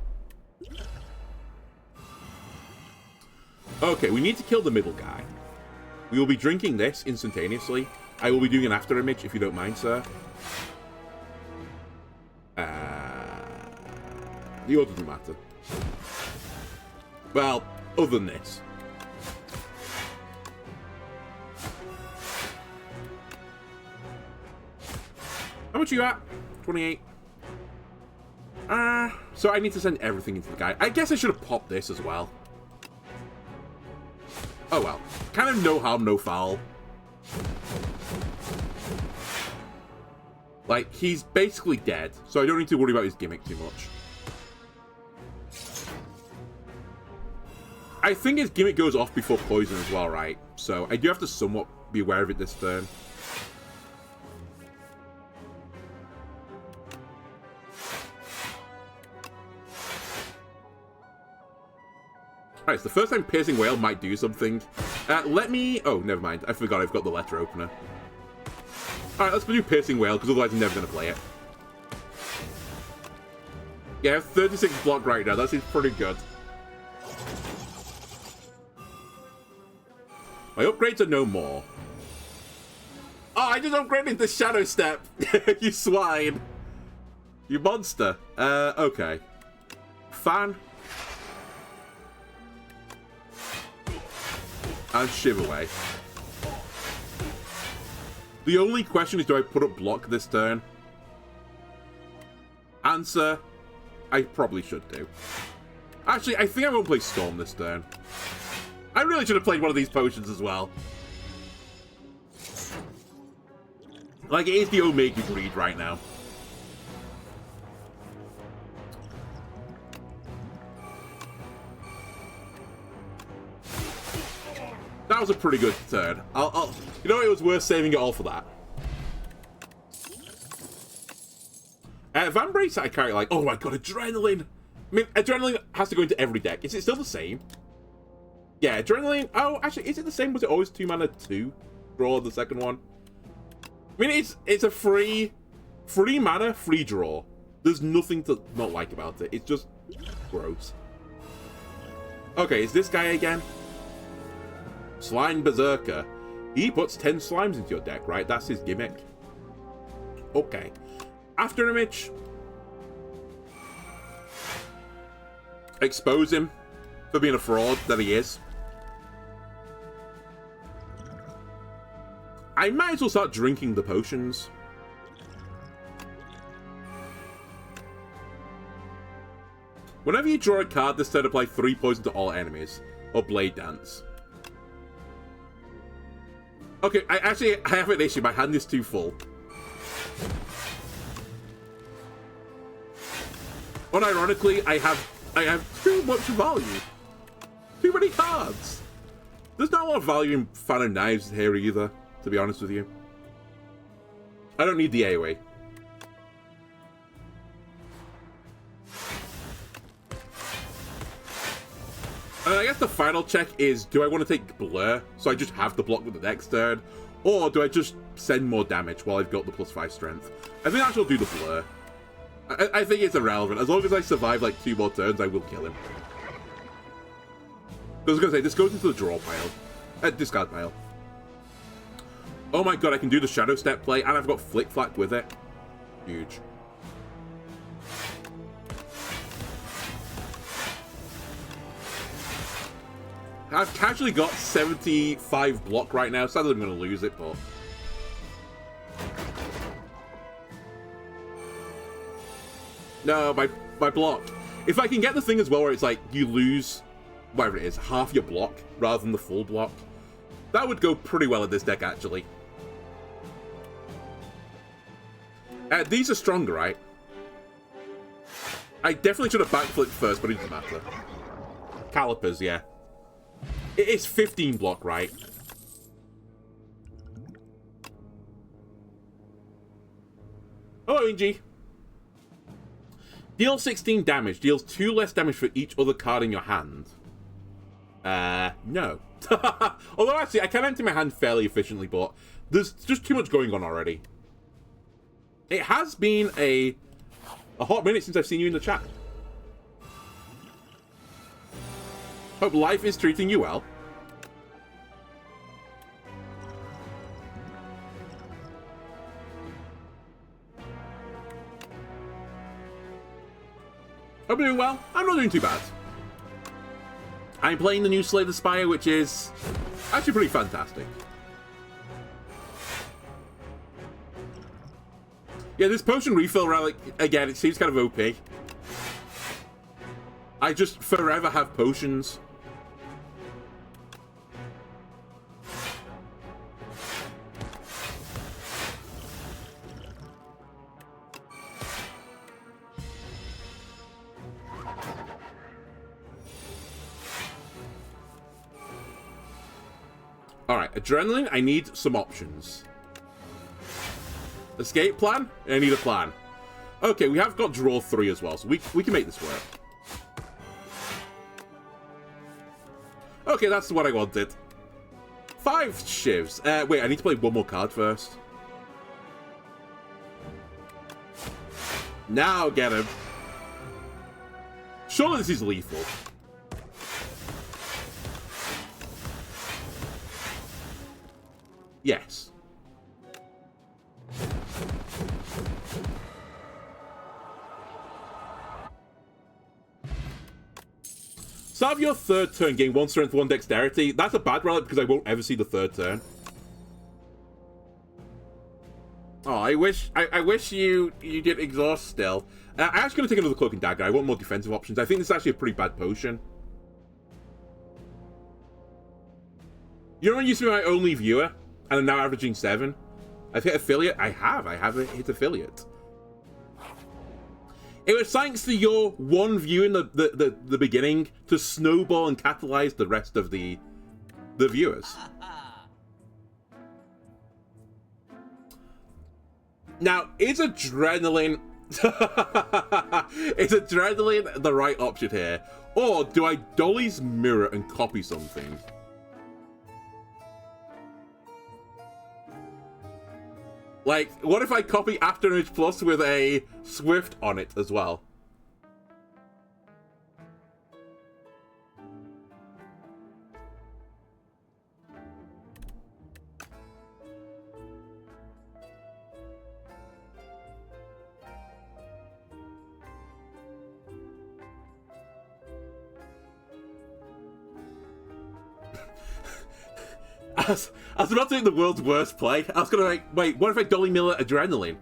Okay, we need to kill the middle guy. We will be drinking this instantaneously. I will be doing an After Image, if you don't mind, sir. The order doesn't matter. Well, other than this. How much are you at? 28. So I need to send everything into the guy. I guess I should have popped this as well. Oh well. Kind of no harm, no foul. Like, he's basically dead, so I don't need to worry about his gimmick too much. I think his gimmick goes off before poison as well, right? So I do have to somewhat be aware of it this turn. Alright, it's the first time Piercing Wail might do something. Let me... Oh, never mind. I forgot I've got the letter opener. Alright, let's do Piercing Wail, because otherwise I'm never going to play it. Yeah, I have 36 block right now. That seems pretty good. My upgrades are no more. Oh, I just upgraded the Shadow Step! You swine! You monster. Okay. Fan. And Shiver Away. The only question is, do I put up block this turn? Answer, I probably should do. Actually, I think I won't play Storm this turn. I really should have played one of these potions as well. Like, it is the Omega Greed right now. That was a pretty good turn. You know, it was worth saving it all for that. Vambrace, I carry like, oh my god, Adrenaline. I mean, Adrenaline has to go into every deck. Is it still the same? Yeah, Adrenaline. Oh, actually, is it the same? Was it always 2 mana 2? Draw the second one. I mean, it's a free mana, free draw. There's nothing to not like about it. It's just gross. Okay, is this guy again? Slime Berserker. He puts 10 slimes into your deck, right? That's his gimmick. Okay. After Image. Expose him for being a fraud that he is. I might as well start drinking the potions. Whenever you draw a card, this turn apply 3 poison to all enemies. Or Blade Dance. Okay, I have an issue. My hand is too full. Unironically, I have too much value. Too many cards. There's not a lot of value in Fan of Knives here either, to be honest with you. I don't need the AoE. I guess the final check is, do I want to take Blur, so I just have the block with the next turn? Or do I just send more damage while I've got the +5 strength? I think I shall do the Blur. I think it's irrelevant. As long as I survive like 2 more turns, I will kill him. I was going to say, this goes into the draw pile. Discard pile. Oh my god, I can do the Shadow Step play, and I've got Flick Flack with it. Huge. I've casually got 75 block right now. Sadly, I'm going to lose it, but... No, my block. If I can get the thing as well where it's like, you lose whatever it is, half your block rather than the full block. That would go pretty well in this deck, actually. These are stronger, right? I definitely should have backflipped first, but it doesn't matter. Calipers, yeah. It is 15 block, right? Hello, Ingy. Deal 16 damage. Deals 2 less damage for each other card in your hand. No. Although, actually, I can empty my hand fairly efficiently, but there's just too much going on already. It has been a hot minute since I've seen you in the chat. Hope life is treating you well. Hope you're doing well. I'm not doing too bad. I'm playing the new Spire, which is actually pretty fantastic. Yeah, this potion refill relic, again, it seems kind of OP. I just forever have potions. Alright, adrenaline, I need some options. Escape plan? I need a plan. Okay, we have got draw 3 as well, so we can make this work. Okay, that's what I wanted. 5 shivs. Wait, I need to play one more card first. Now get him. Surely this is lethal. Yes. Start of your third turn, gain 1 strength, 1 dexterity. That's a bad relic because I won't ever see the third turn. Oh, I wish you did exhaust still. I'm actually going to take another cloak and dagger. I want more defensive options. I think this is actually a pretty bad potion. You know when I used to be my only viewer, and I'm now averaging 7? I've hit affiliate? I have hit affiliate. It was thanks to your one view in the beginning to snowball and catalyze the rest of the viewers. Now, is adrenaline... is adrenaline the right option here? Or do I Dolly's mirror and copy something? Like, what if I copy Afterimage Plus with a Swift on it as well? I was about to make the world's worst play. I was gonna like, wait, what if I Dolly Mirror Adrenaline?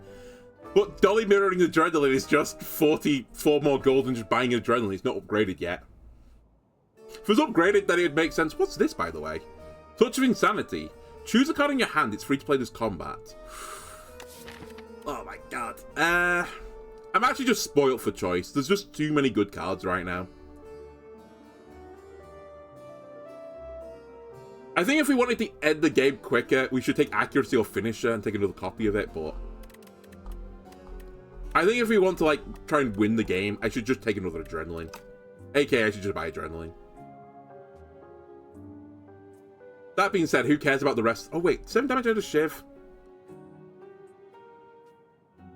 But Dolly Mirroring Adrenaline is just 44 more gold than just buying Adrenaline. It's not upgraded yet. If it was upgraded, then it would make sense. What's this, by the way? Touch of Insanity. Choose a card in your hand. It's free to play this combat. Oh my god. I'm actually just spoiled for choice. There's just too many good cards right now. I think if we wanted to end the game quicker, we should take Accuracy or Finisher and take another copy of it, but... I think if we want to, like, try and win the game, I should just take another Adrenaline. AKA, I should just buy Adrenaline. That being said, who cares about the rest? Oh, wait, 7 damage out of Shiv.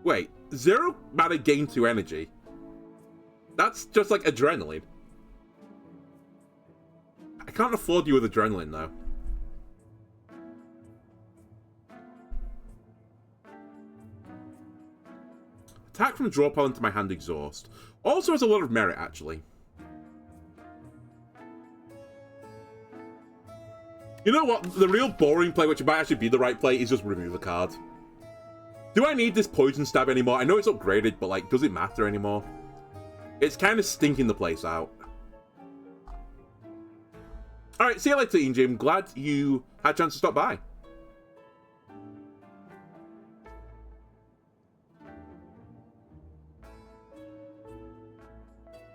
Wait, 0 mana gain 2 energy. That's just like Adrenaline. I can't afford you with Adrenaline, though. Attack from draw pile into my hand exhaust. Also has a lot of merit, actually. You know what? The real boring play, which might actually be the right play, is just remove a card. Do I need this Poison Stab anymore? I know it's upgraded, but, like, does it matter anymore? It's kind of stinking the place out. All right, see you later, Ian Jim. Glad you had a chance to stop by.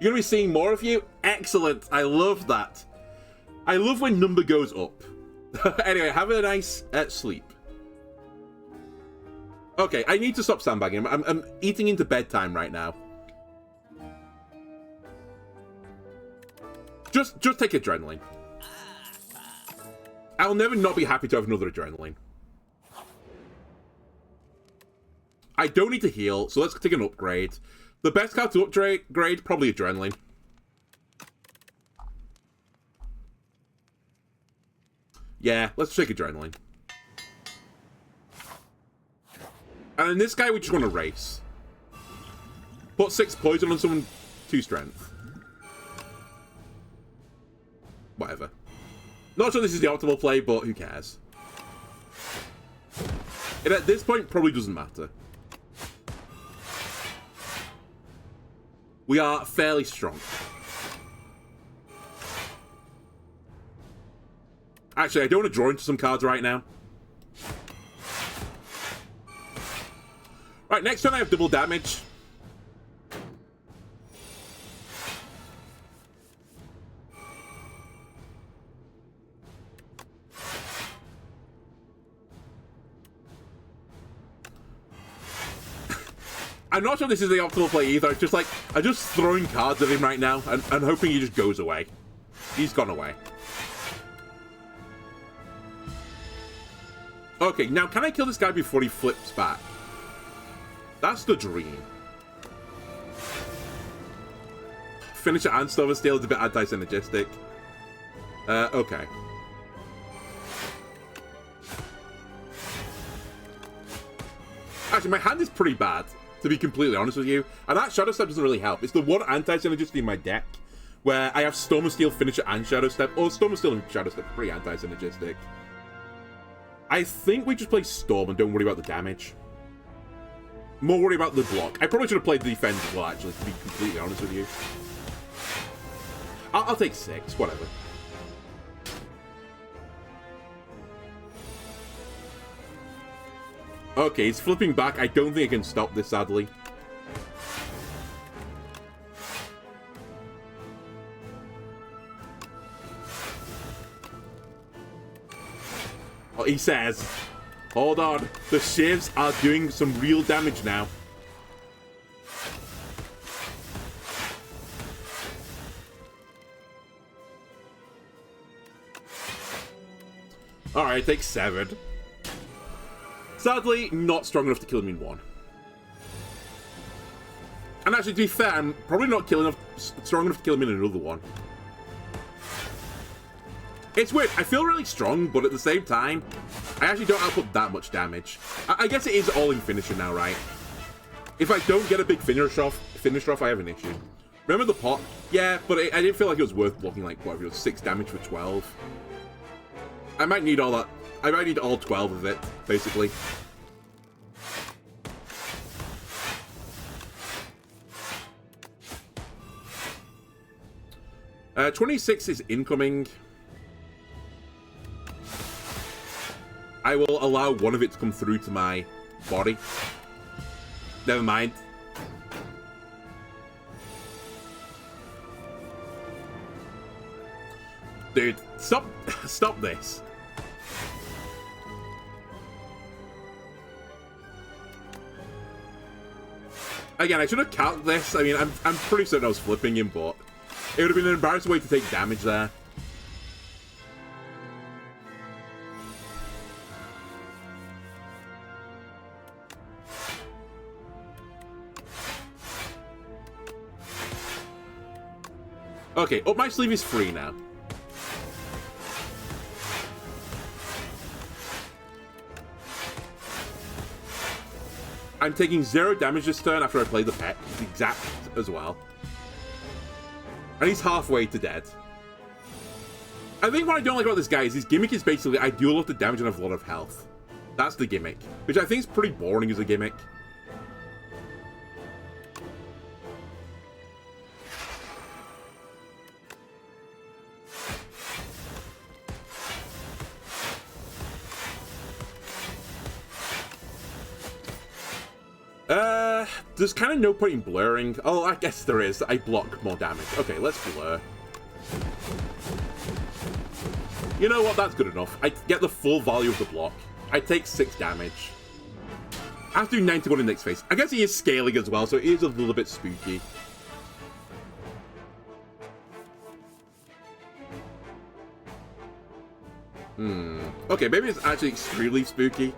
You're going to be seeing more of you? Excellent. I love that. I love when number goes up. Anyway, have a nice sleep. Okay, I need to stop sandbagging. I'm eating into bedtime right now. Just take adrenaline. I'll never not be happy to have another adrenaline. I don't need to heal, so let's take an upgrade. The best card to upgrade, probably adrenaline. Yeah, let's take adrenaline. And in this guy, we just want to race. Put 6 poison on someone, 2 strength. Whatever. Not sure this is the optimal play, but who cares? It, at this point, probably doesn't matter. We are fairly strong. Actually, I don't want to draw into some cards right now. Right, next turn I have double damage. I'm not sure this is the optimal play either. It's just like, I'm just throwing cards at him right now and hoping he just goes away. He's gone away. Okay, now can I kill this guy before he flips back? That's the dream. Finisher and Silver Steel is a bit anti-synergistic. Okay. Actually, my hand is pretty bad, to be completely honest with you. And that Shadow Step doesn't really help. It's the one anti-synergistic in my deck where I have Storm of Steel, Finisher, and Shadow Step. Or Storm of Steel and Shadow Step are pretty anti-synergistic. I think we just play Storm and don't worry about the damage. More worry about the block. I probably should have played the defense as well, actually, to be completely honest with you. I'll take 6, whatever. Okay, he's flipping back. I don't think I can stop this, sadly. Oh, he says, hold on, the shivs are doing some real damage now. Alright, take 7. Sadly, not strong enough to kill him in 1. And actually, to be fair, I'm probably not strong enough to kill him in another one. It's weird, I feel really strong, but at the same time, I actually don't output that much damage. I guess it is all in finisher now, right? If I don't get a big finish off, I have an issue. Remember the pot? Yeah, but I didn't feel like it was worth blocking, like, what, it was 6 damage for 12. I might need all that. I might need all 12 of it, basically. Uh, 26 is incoming. I will allow one of it to come through to my body. Never mind. Dude, stop this. Again, I should have counted this. I mean, I'm pretty certain I was flipping him, but it would have been an embarrassing way to take damage there. Okay, up my sleeve is free now. I'm taking 0 damage this turn after I play the pet. It's exact as well. And he's halfway to dead. I think what I don't like about this guy is his gimmick is basically I do a lot of damage and have a lot of health. That's the gimmick. Which I think is pretty boring as a gimmick. there's kind of no point in blurring. Oh, I guess there is. I block more damage. Okay, let's blur. You know what? That's good enough. I get the full value of the block. I take 6 damage. I have to do 91 in next phase. I guess he is scaling as well, so it is a little bit spooky. Okay, maybe it's actually extremely spooky.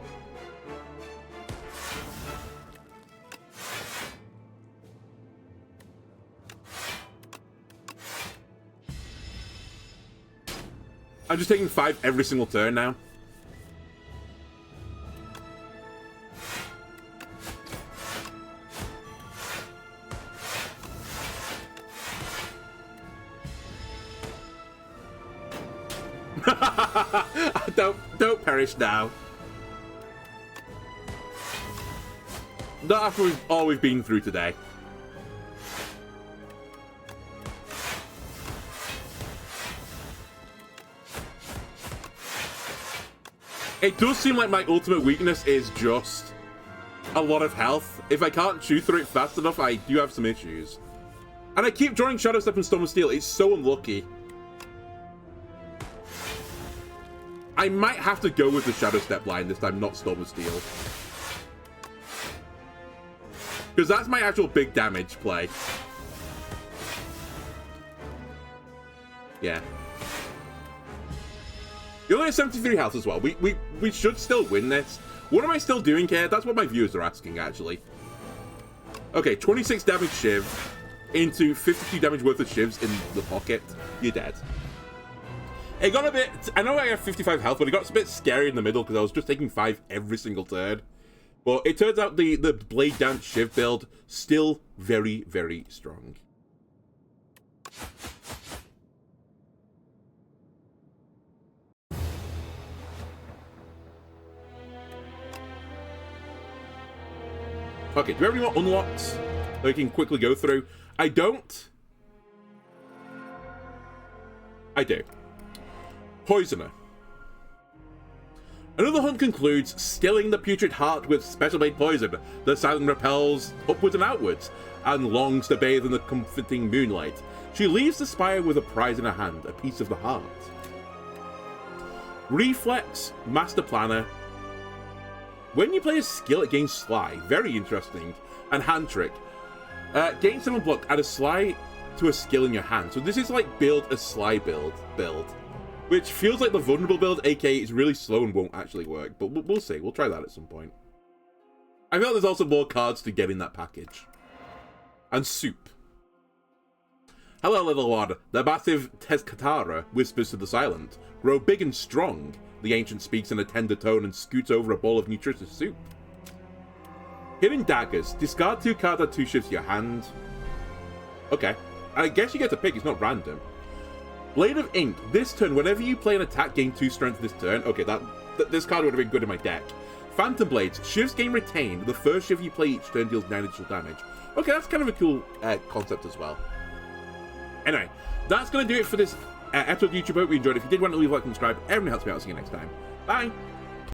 I'm just taking 5 every single turn now. Don't perish now. Not after all we've been through today. It does seem like my ultimate weakness is just a lot of health. If I can't chew through it fast enough, I do have some issues. And I keep drawing Shadow Step and Storm of Steel. It's so unlucky. I might have to go with the Shadow Step line this time, not Storm of Steel. Because that's my actual big damage play. Yeah. You only have 73 health as well. We should still win this. What am I still doing here? That's what my viewers are asking, actually. Okay, 26 damage Shiv into 52 damage worth of Shivs in the pocket. You're dead. It got a bit... I know I have 55 health, but it got a bit scary in the middle because I was just taking 5 every single turn. But it turns out the Blade Dance Shiv build still very, very strong. Okay, do we have any more unlocks that we can quickly go through? I don't. I do. Poisoner. Another hunt concludes, stilling the putrid heart with special made poison. The silent repels upwards and outwards, and longs to bathe in the comforting moonlight. She leaves the spire with a prize in her hand, a piece of the heart. Reflex, Master Planner. When you play a skill, it gains Sly. Very interesting. And Hand Trick. Gain 7 block, add a Sly to a skill in your hand. So this is like build a Sly build. Which feels like the vulnerable build, aka it's really slow and won't actually work. But we'll see. We'll try that at some point. I feel like there's also more cards to get in that package. And Soup. Hello, little one. The massive Tezcatara whispers to the silent. Grow big and strong. The ancient speaks in a tender tone and scoots over a bowl of nutritious soup. Hidden Daggers. Discard 2 cards, add 2 shifts to your hand. Okay. I guess you get to pick, it's not random. Blade of Ink. This turn, whenever you play an attack, gain 2 strength this turn. Okay, this card would have been good in my deck. Phantom Blades. Shivs gain retained. The first shiv you play each turn deals 9 additional damage. Okay, that's kind of a cool concept as well. Anyway, that's going to do it for this episode of YouTube. Hope you enjoyed. If you did want to leave a like and subscribe, everyone helps me out. See you next time. Bye!